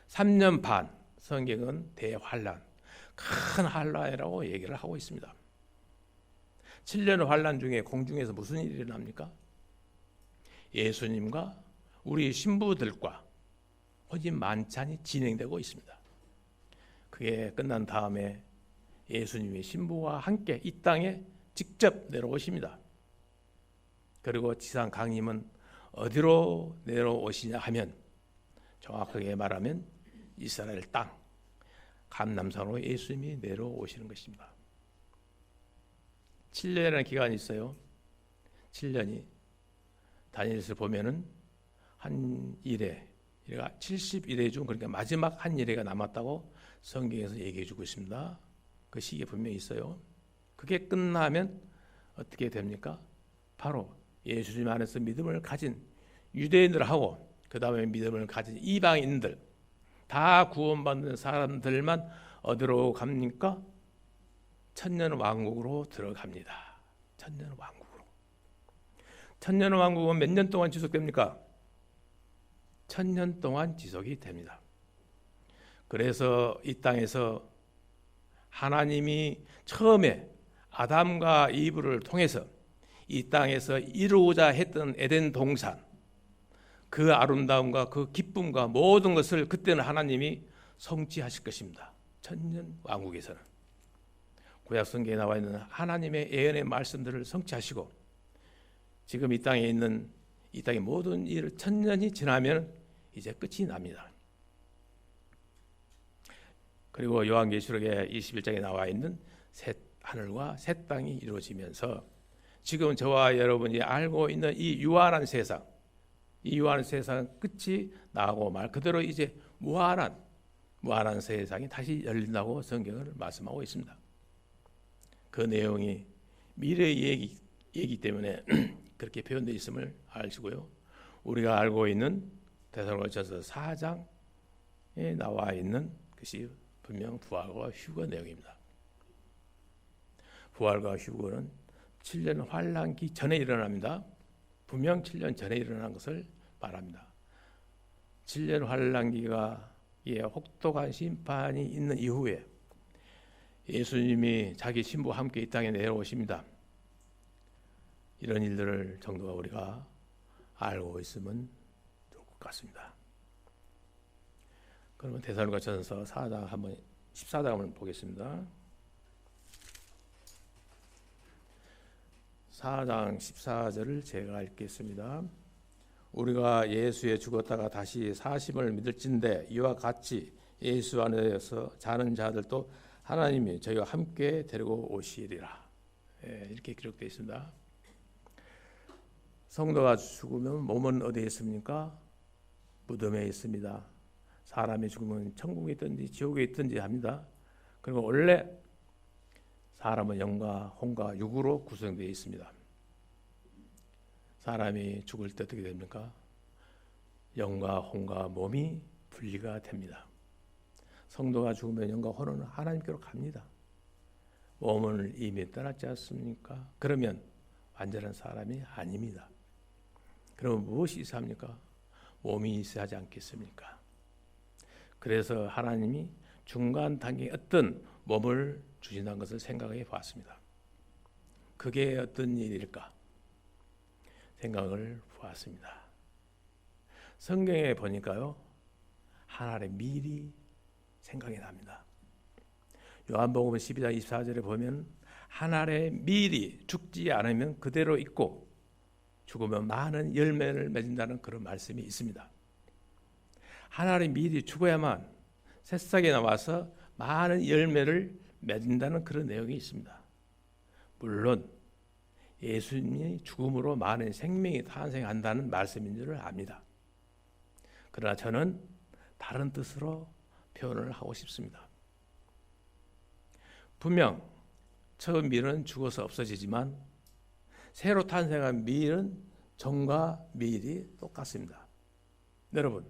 3년 반 성경은 대환난 큰 환난이라고 얘기를 하고 있습니다. 7년 환난 중에 공중에서 무슨 일이 일어납니까? 예수님과 우리 신부들과 혼인 만찬이 진행되고 있습니다. 그게 끝난 다음에 예수님의 신부와 함께 이 땅에 직접 내려오십니다. 그리고 지상 강림은 어디로 내려오시냐 하면 정확하게 말하면 이스라엘 땅 감람산으로 예수님이 내려오시는 것입니다. 7년이라는 기간이 있어요. 7년이 다니엘서 보면은 한 일에 70일에 중 그러니까 마지막 한 일회가 남았다고 성경에서 얘기해 주고 있습니다. 그 시기에 분명히 있어요. 그게 끝나면 어떻게 됩니까? 바로 예수님 안에서 믿음을 가진 유대인들하고 그 다음에 믿음을 가진 이방인들 다 구원받는 사람들만 어디로 갑니까? 천년 왕국으로 들어갑니다. 천년 왕국으로. 천년 왕국은 몇 년 동안 지속됩니까? 1000년 동안 지속이 됩니다. 그래서 이 땅에서 하나님이 처음에 아담과 이브를 통해서 이 땅에서 이루고자 했던 에덴 동산, 그 아름다움과 그 기쁨과 모든 것을 그때는 하나님이 성취하실 것입니다. 천년 왕국에서는 구약 성경에 나와 있는 하나님의 예언의 말씀들을 성취하시고 지금 이 땅에 있는 이 땅의 모든 일을 1000년이 지나면 이제 끝이 납니다. 그리고 요한계시록의 21장에 나와 있는 새 하늘과 새 땅이 이루어지면서 지금 저와 여러분이 알고 있는 이 유한한 세상, 이 유한한 세상 끝이 나고 말 그대로 이제 무한한 세상이 다시 열린다고 성경을 말씀하고 있습니다. 그 내용이 미래의 얘기 때문에 그렇게 표현되어 있음을 아시고요. 우리가 알고 있는 데살로니가전서 4장에 나와 있는 것이 분명 부활과 휴거 내용입니다. 부활과 휴거는 7년 환란기 전에 일어납니다. 분명 7년 전에 일어난 것을 말합니다. 7년 환란기가 혹독한 심판이 있는 이후에 예수님이 자기 신부와 함께 이 땅에 내려오십니다. 이런 일들을 정도가 우리가 알고 있으면 좋을 것 같습니다. 그러면 데살로니가전서 4장 한번 14장 한번 보겠습니다. 4장 14절을 제가 읽겠습니다. 우리가 예수에 죽었다가 다시 사심을 믿을진대 이와 같이 예수 안에서 자는 자들도 하나님이 저희와 함께 데리고 오시리라. 이렇게 기록되어 있습니다. 성도가 죽으면 몸은 어디에 있습니까? 무덤에 있습니다. 사람이 죽으면 천국에 있든지 지옥에 있든지 합니다. 그리고 원래 사람은 영과 혼과 육으로 구성되어 있습니다. 사람이 죽을 때 어떻게 됩니까? 영과 혼과 몸이 분리가 됩니다. 성도가 죽으면 영과 혼은 하나님께로 갑니다. 몸을 이미 떠났지 않습니까? 그러면 완전한 사람이 아닙니다. 그러면 무엇이 있어야 합니까? 몸이 있어야 하지 않겠습니까? 그래서 하나님이 중간 단계에 어떤 몸을 주신다는 것을 생각해 봤습니다. 그게 어떤 일일까? 생각을 보았습니다. 성경에 보니까요, 하나님의 미리 생각이 납니다. 요한복음 12장 24절에 보면 하나님의 미리 죽지 않으면 그대로 있고 죽으면 많은 열매를 맺는다는 그런 말씀이 있습니다. 하나님의 미리 죽어야만 새싹이 나와서 많은 열매를 맺는다는 그런 내용이 있습니다. 물론 예수님이 죽음으로 많은 생명이 탄생한다는 말씀인 줄 압니다. 그러나 저는 다른 뜻으로 표현을 하고 싶습니다. 분명 처음 밀은 죽어서 없어지지만 새로 탄생한 밀은 전과 밀이 똑같습니다. 여러분,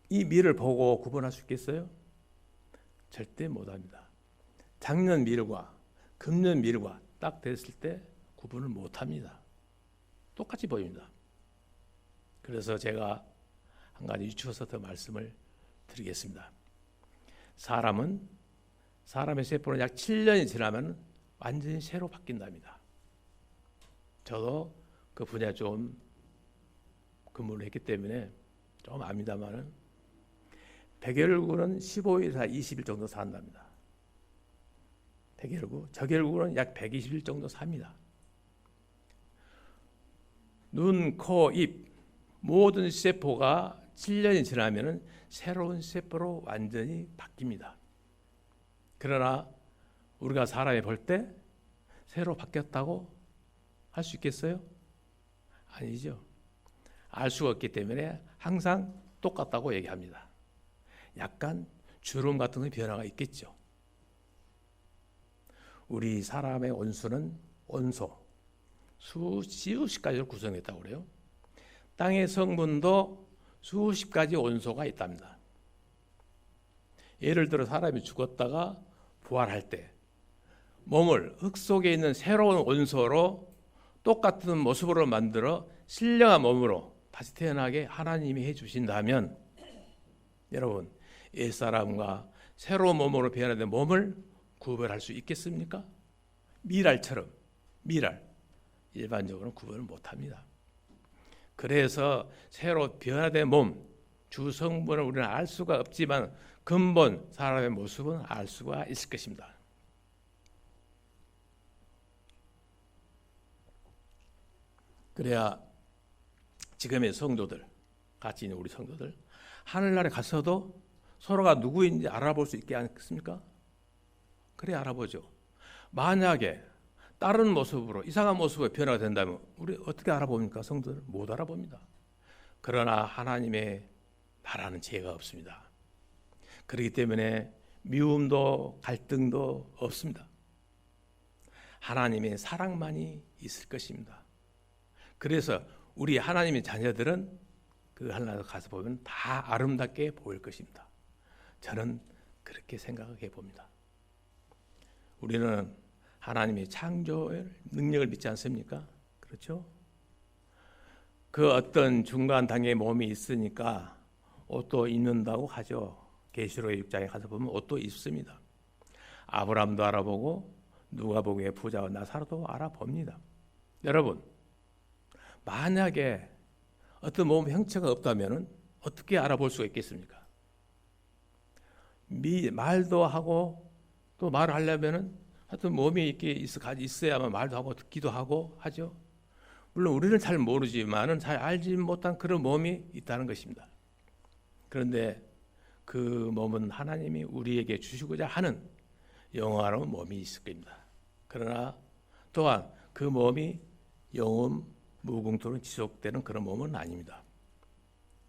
이 밀을 보고 구분할 수 있겠어요? 절대 못합니다. 작년 밀과 금년 밀과 딱 됐을 때 구분을 못합니다. 똑같이 보입니다. 그래서 제가 한 가지 유추해서 더 말씀을 드리겠습니다. 사람의 세포는 약 7년이 지나면 완전히 새로 바뀐답니다. 저도 그 분야에 좀 근무를 했기 때문에 좀 압니다만은 백혈구는 15일에서 20일 정도 산답니다. 백혈구, 적혈구는 약 120일 정도 삽니다. 눈, 코, 입 모든 세포가 7년이 지나면 새로운 세포로 완전히 바뀝니다. 그러나 우리가 사람이 볼 때 새로 바뀌었다고 할 수 있겠어요? 아니죠. 알 수가 없기 때문에 항상 똑같다고 얘기합니다. 약간 주름 같은 변화가 있겠죠. 우리 사람의 온수는 온소, 수십 가지로 구성했다고 그래요. 땅의 성분도 수십 가지 온소가 있답니다. 예를 들어 사람이 죽었다가 부활할 때 몸을 흙 속에 있는 새로운 온소로 똑같은 모습으로 만들어 신령한 몸으로 다시 태어나게 하나님이 해주신다면, 여러분, 옛사람과 새로운 몸으로 변화된 몸을 구별할 수 있겠습니까? 미랄처럼, 미랄, 일반적으로는 구별을 못합니다. 그래서 새로 변화된 몸, 주성분을 우리는 알 수가 없지만 근본 사람의 모습은 알 수가 있을 것입니다. 그래야 지금의 성도들, 같이 있는 우리 성도들, 하늘나라에 가서도 서로가 누구인지 알아볼 수 있게 않겠습니까? 그래 알아보죠. 만약에 다른 모습으로, 이상한 모습으로 변화가 된다면 우리 어떻게 알아봅니까? 성도들 못 알아봅니다. 그러나 하나님의 나라는 죄가 없습니다. 그렇기 때문에 미움도 갈등도 없습니다. 하나님의 사랑만이 있을 것입니다. 그래서 우리 하나님의 자녀들은 그 하늘나라 가서 보면 다 아름답게 보일 것입니다. 저는 그렇게 생각해 봅니다. 우리는 하나님의 창조의 능력을 믿지 않습니까? 그렇죠? 그 어떤 중간 단계의 몸이 있으니까 옷도 입는다고 하죠. 계시록의 6장에 가서 보면 옷도 입습니다. 아브라함도 알아보고 누가복음의 부자와 나사로도 알아봅니다. 여러분, 만약에 어떤 몸 형체가 없다면 어떻게 알아볼 수가 있겠습니까? 말도 하고 또 말을 하려면 하여튼 몸이 이렇게 있어야만 말도 하고 듣기도 하고 하죠. 물론 우리는 잘 모르지만은 잘 알지 못한 그런 몸이 있다는 것입니다. 그런데 그 몸은 하나님이 우리에게 주시고자 하는 영원한 몸이 있을 겁니다. 그러나 또한 그 몸이 영원 무궁토록 지속되는 그런 몸은 아닙니다.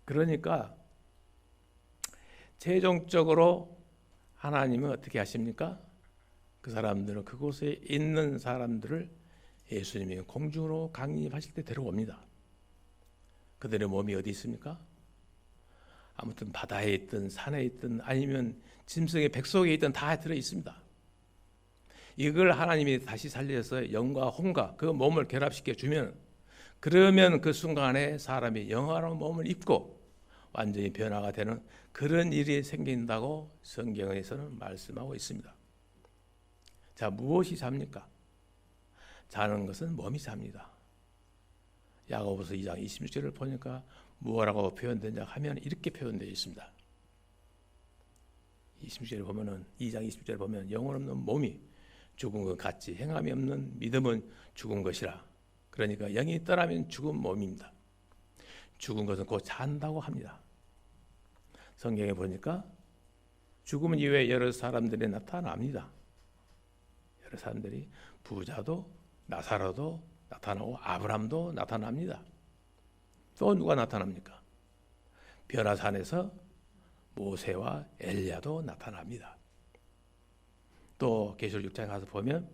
그러니까 최종적으로 하나님은 어떻게 하십니까? 그 사람들은 그곳에 있는 사람들을 예수님이 공중으로 강림하실 때 데려옵니다. 그들의 몸이 어디 있습니까? 아무튼 바다에 있든 산에 있든 아니면 짐승의 백 속에 있든 다 들어 있습니다. 이걸 하나님이 다시 살려서 영과 혼과 그 몸을 결합시켜 주면, 그러면 그 순간에 사람이 영화로운 몸을 입고 완전히 변화가 되는 그런 일이 생긴다고 성경에서는 말씀하고 있습니다. 자, 무엇이 잡니까? 자는 것은 몸이 잡니다. 야고보서 2장 26절을 보니까 무엇라고 표현되냐 하면 이렇게 표현되어 있습니다. 26절을 보면은 2장 26절을 보면 영혼 없는 몸이 죽은 것 같이 행함이 없는 믿음은 죽은 것이라. 그러니까 영이 떠나면 죽은 몸입니다. 죽은 것은 곧 잔다고 합니다. 성경에 보니까 죽음 이후에 여러 사람들이 나타납니다. 여러 사람들이, 부자도 나사로도 나타나고 아브람도 나타납니다. 또 누가 나타납니까? 변화산에서 모세와 엘리야도 나타납니다. 또 계시록 6장에 가서 보면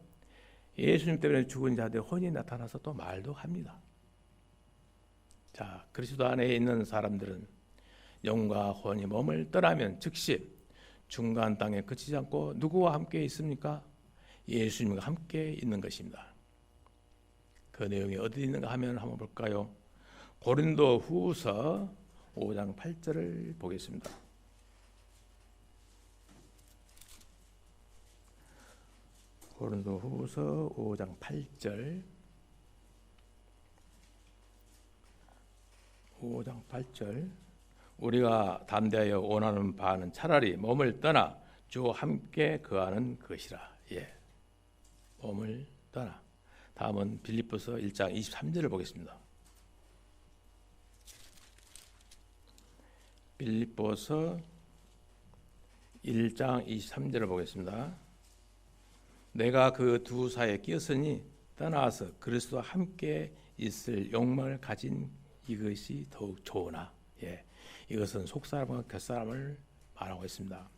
예수님 때문에 죽은 자들의 혼이 나타나서 또 말도 합니다. 자, 그리스도 안에 있는 사람들은 영과 혼이 몸을 떠나면 즉시 중간 땅에 그치지 않고 누구와 함께 있습니까? 예수님과 함께 있는 것입니다. 그 내용이 어디 있는가 하면 한번 볼까요? 고린도 후서 5장 8절을 보겠습니다. 고린도 후서 5장 8절, 5장 8절. 우리가 담대하여 원하는 바는 차라리 몸을 떠나 주와 함께 거하는 것이라. 예, 몸을 떠나. 다음은 빌립보서 1장 23절을 보겠습니다. 빌립보서 1장 23절을 보겠습니다. 내가 그 두 사이에 끼었으니 떠나서 그리스도와 함께 있을 욕망을 가진 이것이 더욱 좋으나. 예, 이것은 속사람과 겉사람을 말하고 있습니다.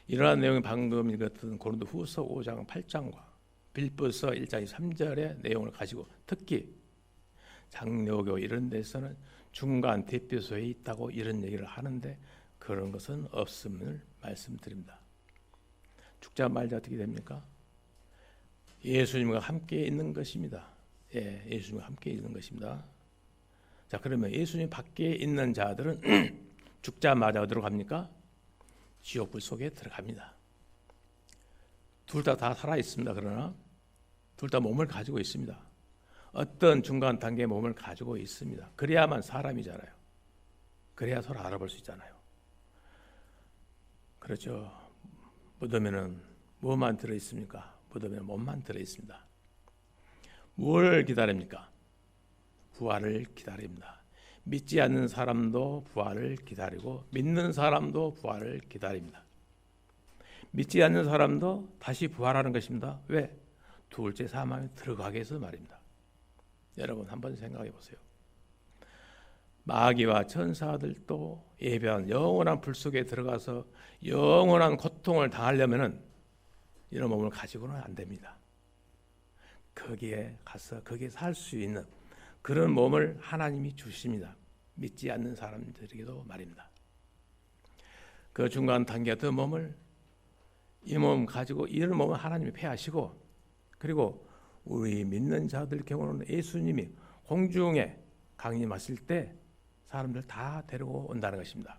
이러한 내용이 방금 읽었던 고린도후서 5장 8장과 빌립보서 1장 3절의 내용을 가지고 특히 장로교 이런 데서는 중간 대표소에 있다고 이런 얘기를 하는데 그런 것은 없음을 말씀드립니다. 죽자 말자 어떻게 됩니까? 예수님과 함께 있는 것입니다. 예, 예수님과 함께 있는 것입니다. 자, 그러면 예수님 밖에 있는 자들은 죽자마자 어디로 갑니까? 지옥불 속에 들어갑니다. 둘 다 살아 있습니다. 그러나 둘 다 몸을 가지고 있습니다. 어떤 중간 단계의 몸을 가지고 있습니다. 그래야만 사람이잖아요. 그래야 서로 알아볼 수 있잖아요. 그렇죠. 무덤에는 뭐만 들어있습니까? 무덤에 몸만 들어있습니다. 뭘 기다립니까? 부활을 기다립니다. 믿지 않는 사람도 부활을 기다리고 믿는 사람도 부활을 기다립니다. 믿지 않는 사람도 다시 부활하는 것입니다. 왜? 둘째 사망에 들어가게 해서 말입니다. 여러분 한번 생각해 보세요. 마귀와 천사들도 예배한 영원한 불 속에 들어가서 영원한 고통을 당하려면은 이런 몸을 가지고는 안 됩니다. 거기에 가서 거기에 살 수 있는 그런 몸을 하나님이 주십니다. 믿지 않는 사람들에게도 말입니다. 그 중간 단계 그 몸을 이 몸 가지고 이런 몸을 하나님이 폐하시고 그리고 우리 믿는 자들 경우는 예수님이 공중에 강림하실 때 사람들 다 데리고 온다는 것입니다.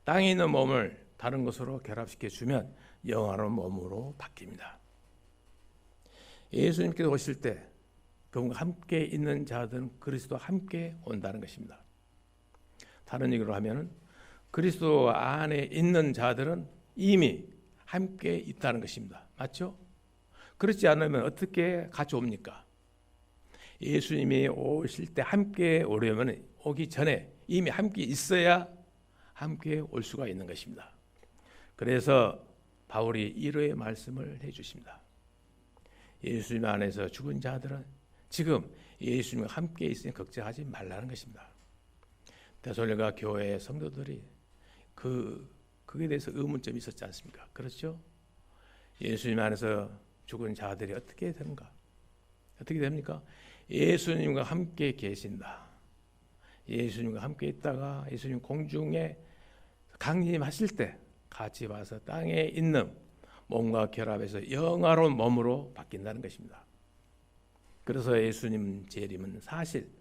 땅에 있는 몸을 다른 것으로 결합시켜 주면 영원한 몸으로 바뀝니다. 예수님께서 오실 때 그분과 함께 있는 자들은 그리스도와 함께 온다는 것입니다. 다른 얘기로 하면 그리스도 안에 있는 자들은 이미 함께 있다는 것입니다. 맞죠? 그렇지 않으면 어떻게 같이 옵니까? 예수님이 오실 때 함께 오려면 오기 전에 이미 함께 있어야 함께 올 수가 있는 것입니다. 그래서 바울이 1호의 말씀을 해주십니다. 예수님 안에서 죽은 자들은 지금 예수님과 함께 있으니 걱정하지 말라는 것입니다. 데살로니가 교회의 성도들이 그에 대해서 의문점이 있었지 않습니까? 그렇죠? 예수님 안에서 죽은 자들이 어떻게 되는가? 어떻게 됩니까? 예수님과 함께 계신다. 예수님과 함께 있다가 예수님 공중에 강림하실 때 같이 와서 땅에 있는 몸과 결합해서 영화로운 몸으로 바뀐다는 것입니다. 그래서 예수님 재림은 사실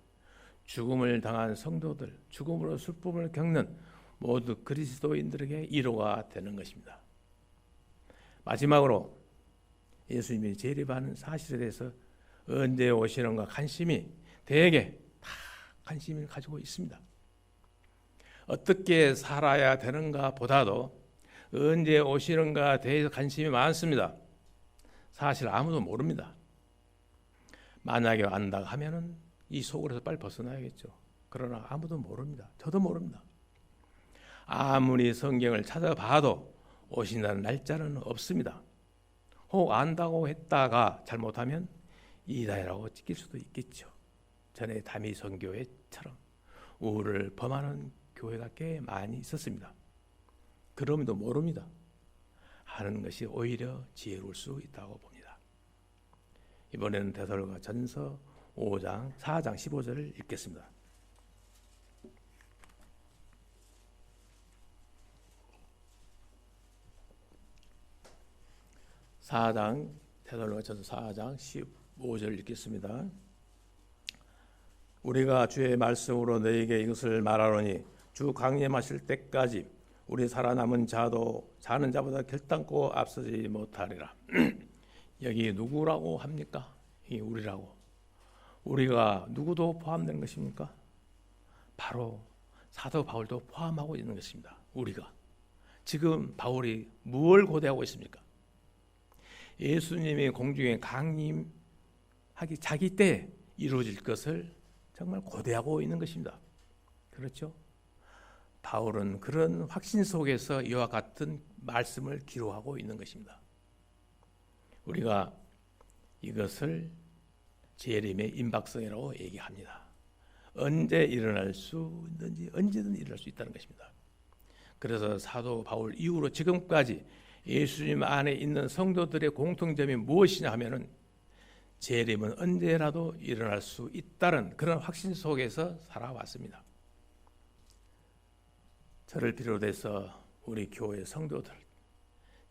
죽음을 당한 성도들, 죽음으로 슬픔을 겪는 모두 그리스도인들에게 위로가 되는 것입니다. 마지막으로 예수님이 재림하는 사실에 대해서 언제 오시는가 관심이 대개 다 관심을 가지고 있습니다. 어떻게 살아야 되는가 보다도 언제 오시는가 대해서 관심이 많습니다. 사실 아무도 모릅니다. 만약에 안다 하면은 이 속으로서 빨리 벗어나야겠죠. 그러나 아무도 모릅니다. 저도 모릅니다. 아무리 성경을 찾아봐도 오신다는 날짜는 없습니다. 혹 안다고 했다가 잘못하면 이단이라고 찍힐 수도 있겠죠. 전에 다미 선교회처럼 우를 범하는 교회가 꽤 많이 있었습니다. 그럼에도 모릅니다. 하는 것이 오히려 지혜로울 수 있다고 봅니다. 이번에는 데살로니가 전서 5장 4장 15절을 읽겠습니다. 데살로니가 전서 4장 15절 읽겠습니다. 우리가 주의 말씀으로 너에게 이것을 말하노니 주 강림하실 때까지 우리 살아남은 자도 자는 자보다 결단코 앞서지 못하리라. 여기 누구라고 합니까? 이 우리라고. 우리가 누구도 포함되는 것입니까? 바로 사도 바울도 포함하고 있는 것입니다. 우리가. 지금 바울이 무엇을 고대하고 있습니까? 예수님이 공중에 강림하기 자기 때 이루어질 것을 정말 고대하고 있는 것입니다. 그렇죠? 바울은 그런 확신 속에서 이와 같은 말씀을 기록하고 있는 것입니다. 우리가 이것을 재림의 임박성이라고 얘기합니다. 언제 일어날 수 있는지 언제든 일어날 수 있다는 것입니다. 그래서 사도 바울 이후로 지금까지 예수님 안에 있는 성도들의 공통점이 무엇이냐 하면은 재림은 언제라도 일어날 수 있다는 그런 확신 속에서 살아왔습니다. 저를 비롯해서 우리 교회 성도들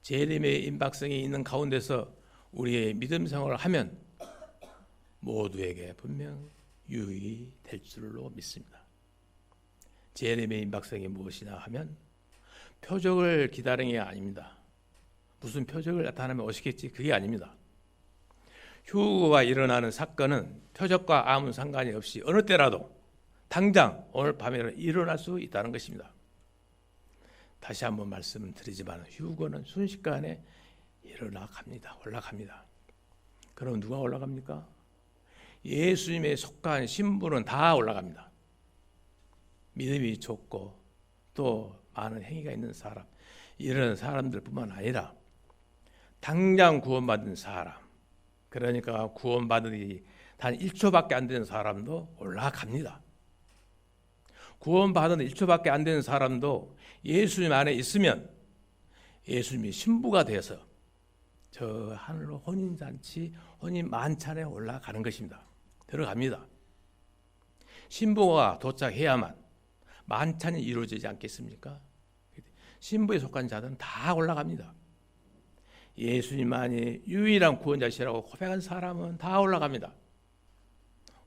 재림의 임박성이 있는 가운데서 우리의 믿음 생활을 하면 모두에게 분명 유익이 될 줄로 믿습니다. 재림의 임박성이 무엇이냐 하면 표적을 기다리는 게 아닙니다. 무슨 표적을 나타나면 오시겠지 그게 아닙니다. 휴거가 일어나는 사건은 표적과 아무 상관이 없이 어느 때라도 당장 오늘 밤에는 일어날 수 있다는 것입니다. 다시 한번 말씀드리지만 휴거는 순식간에 올라갑니다. 그럼 누가 올라갑니까? 예수님의 속한 신부는 다 올라갑니다. 믿음이 좋고 또 많은 행위가 있는 사람, 이런 사람들뿐만 아니라 당장 구원받은 사람, 그러니까 구원받으니 단 1초밖에 안 되는 사람도 올라갑니다. 구원받은 1초밖에 안 되는 사람도 예수님 안에 있으면 예수님이 신부가 되어서 저 하늘로 혼인잔치, 혼인만찬에 올라가는 것입니다. 들어갑니다. 신부가 도착해야만 만찬이 이루어지지 않겠습니까? 신부에 속한 자들은 다 올라갑니다. 예수님만이 유일한 구원자시라고 고백한 사람은 다 올라갑니다.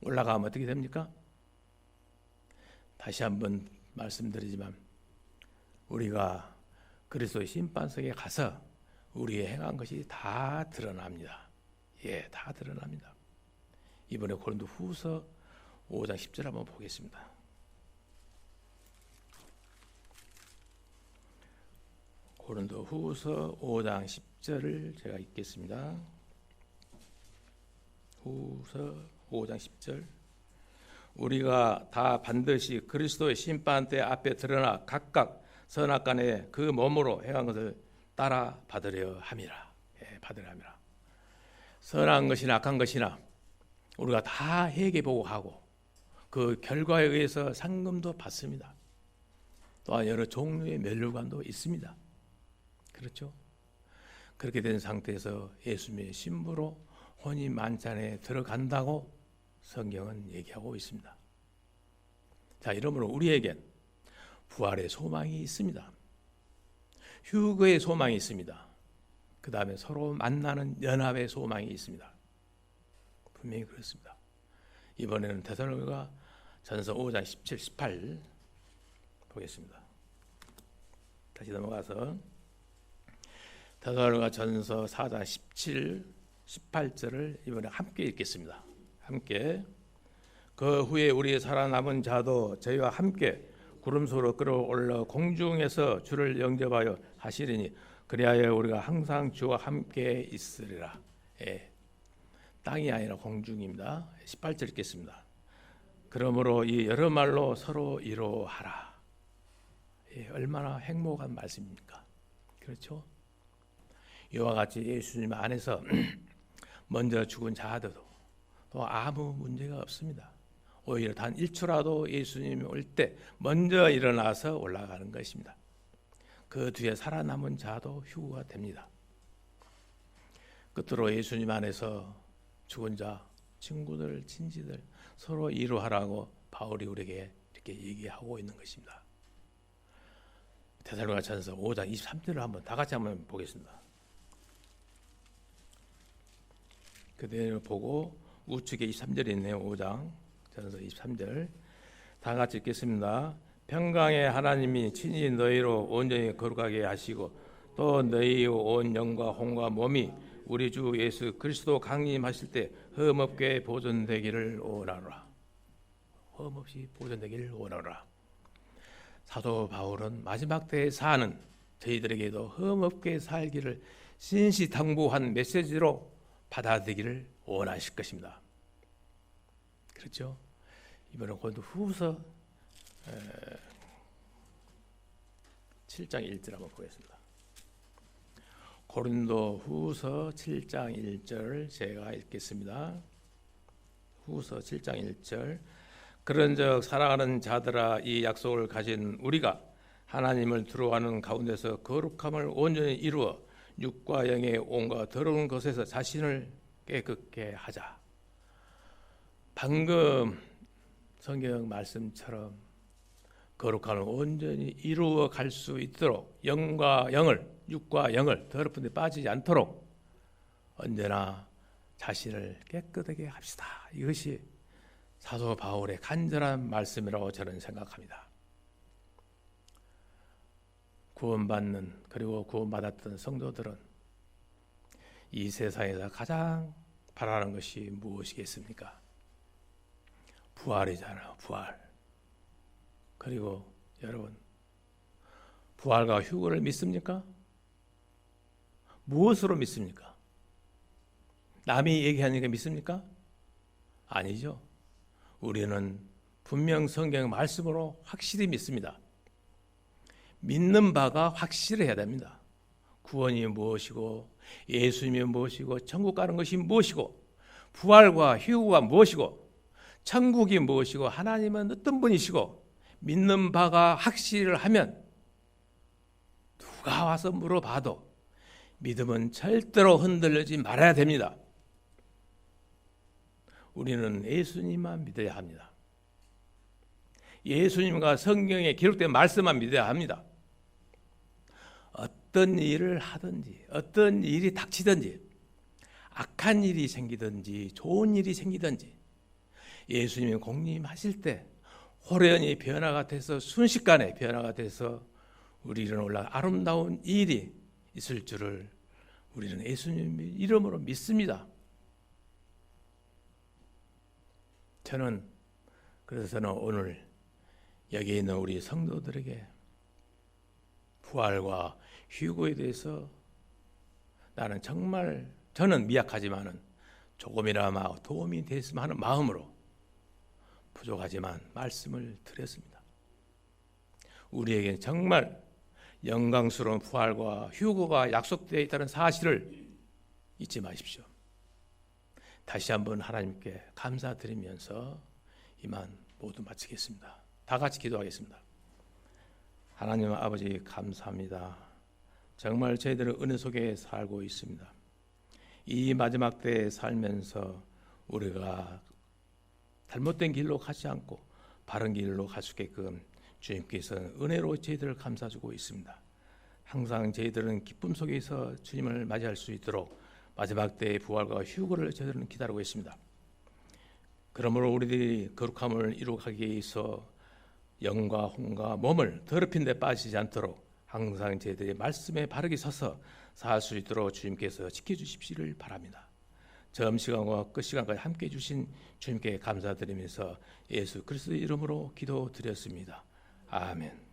올라가면 어떻게 됩니까? 다시 한번 말씀드리지만 우리가 그리스도의 심판석에 가서 우리의 행한 것이 다 드러납니다. 예, 다 드러납니다. 이번에 고린도후서 5장 10절 한번 보겠습니다. 고린도후서 5장 10절을 제가 읽겠습니다. 후서 5장 10절. 우리가 다 반드시 그리스도의 심판대 앞에 드러나 각각 선악간에 그 몸으로 행한 것을 따라 받으려 함이라. 예, 받으려 함이라. 선한 것이나 악한 것이나 우리가 다 회개보고하고 그 결과에 의해서 상금도 받습니다. 또한 여러 종류의 면류관도 있습니다. 그렇죠? 그렇게 된 상태에서 예수님의 신부로 혼인 만찬에 들어간다고 성경은 얘기하고 있습니다. 자, 이러므로 우리에겐 부활의 소망이 있습니다. 휴거의 소망이 있습니다. 그 다음에 서로 만나는 연합의 소망이 있습니다. 분명히 그렇습니다. 이번에는 데살로니가 전서 5장 17, 18 보겠습니다. 다시 넘어가서 데살로니가 전서 4장 17, 18절을 이번에 함께 읽겠습니다. 함께. 그 후에 우리 살아남은 자도 저희와 함께 구름소로 끌어올라 공중에서 주를 영접하여 하시리니 그리하여 우리가 항상 주와 함께 있으리라. 예. 땅이 아니라 공중입니다. 18절 읽겠습니다. 그러므로 이 여러 말로 서로 위로하라. 예, 얼마나 행복한 말씀입니까? 그렇죠? 이와 같이 예수님 안에서 먼저 죽은 자들도 또 아무 문제가 없습니다. 오히려 단 1초라도 예수님이 올 때 먼저 일어나서 올라가는 것입니다. 그 뒤에 살아남은 자도 휴거가 됩니다. 끝으로 예수님 안에서 죽은 자, 친구들, 친지들 서로 위로하라고 바울이 우리에게 이렇게 얘기하고 있는 것입니다. 데살로니가 전서 5장 23절을 한번 다 같이 한번 보겠습니다. 그대로 보고 우측에 23절이 있네요. 5장 전서 23절 다 같이 읽겠습니다. 평강의 하나님이 친히 너희로 온전히 거룩하게 하시고 또 너희의 온 영과 혼과 몸이 우리 주 예수 그리스도 강림하실 때 흠없게 보존되기를 원하노라. 흠없이 보존되기를 원하노라. 사도 바울은 마지막 때에 사는 저희들에게도 흠없게 살기를 신시당부한 메시지로 받아들이기를 원하실 것입니다. 그렇죠? 이번에 고린도후서 7장 1절 한번 보겠습니다. 고린도후서 7장 1절 제가 읽겠습니다. 후서 7장 1절. 그런즉 사랑하는 자들아 이 약속을 가진 우리가 하나님을 두려워하는 가운데서 거룩함을 온전히 이루어 육과 영의 온갖 더러운 것에서 자신을 깨끗게 하자. 방금 성경 말씀처럼 거룩함을 온전히 이루어 갈 수 있도록 영과 영을, 육과 영을 더럽은 데 빠지지 않도록 언제나 자신을 깨끗하게 합시다. 이것이 사도 바울의 간절한 말씀이라고 저는 생각합니다. 구원받는 그리고 구원받았던 성도들은 이 세상에서 가장 바라는 것이 무엇이겠습니까? 부활이잖아요. 부활. 그리고 여러분, 부활과 휴거를 믿습니까? 무엇으로 믿습니까? 남이 얘기하니까 믿습니까? 아니죠. 우리는 분명 성경 말씀으로 확실히 믿습니다. 믿는 바가 확실해야 됩니다. 구원이 무엇이고 예수님이 무엇이고 천국 가는 것이 무엇이고 부활과 휴거가 무엇이고 천국이 무엇이고 하나님은 어떤 분이시고 믿는 바가 확실을 하면 누가 와서 물어봐도 믿음은 절대로 흔들리지 말아야 됩니다. 우리는 예수님만 믿어야 합니다. 예수님과 성경에 기록된 말씀만 믿어야 합니다. 어떤 일을 하든지 어떤 일이 닥치든지 악한 일이 생기든지 좋은 일이 생기든지 예수님이 공림하실 때 호련히 변화가 돼서 순식간에 변화가 돼서 우리는 올라 아름다운 일이 있을 줄을 우리는 예수님 이름으로 믿습니다. 그래서 저는 오늘 여기 있는 우리 성도들에게 부활과 휴거에 대해서 저는 미약하지만은 조금이나마 도움이 됐으면 하는 마음으로 부족하지만 말씀을 드렸습니다. 우리에게 정말 영광스러운 부활과 휴거가 약속되어 있다는 사실을 잊지 마십시오. 다시 한번 하나님께 감사드리면서 이만 모두 마치겠습니다. 다 같이 기도하겠습니다. 하나님 아버지 감사합니다. 정말 저희들은 은혜 속에 살고 있습니다. 이 마지막 때에 살면서 우리가 잘못된 길로 가지 않고 바른 길로 갈 수 있게끔 주님께서는 은혜로 저희들을 감싸주고 있습니다. 항상 저희들은 기쁨 속에서 주님을 맞이할 수 있도록 마지막 때의 부활과 휴거를 저희들은 기다리고 있습니다. 그러므로 우리들이 거룩함을 이루어가기 위해서 영과 혼과 몸을 더럽힌 데 빠지지 않도록 항상 저희들이 말씀에 바르게 서서 살 수 있도록 주님께서 지켜주십시를 바랍니다. 점시간과 끝시간까지 함께해 주신 주님께 감사드리면서 예수 그리스도의 이름으로 기도드렸습니다. 아멘.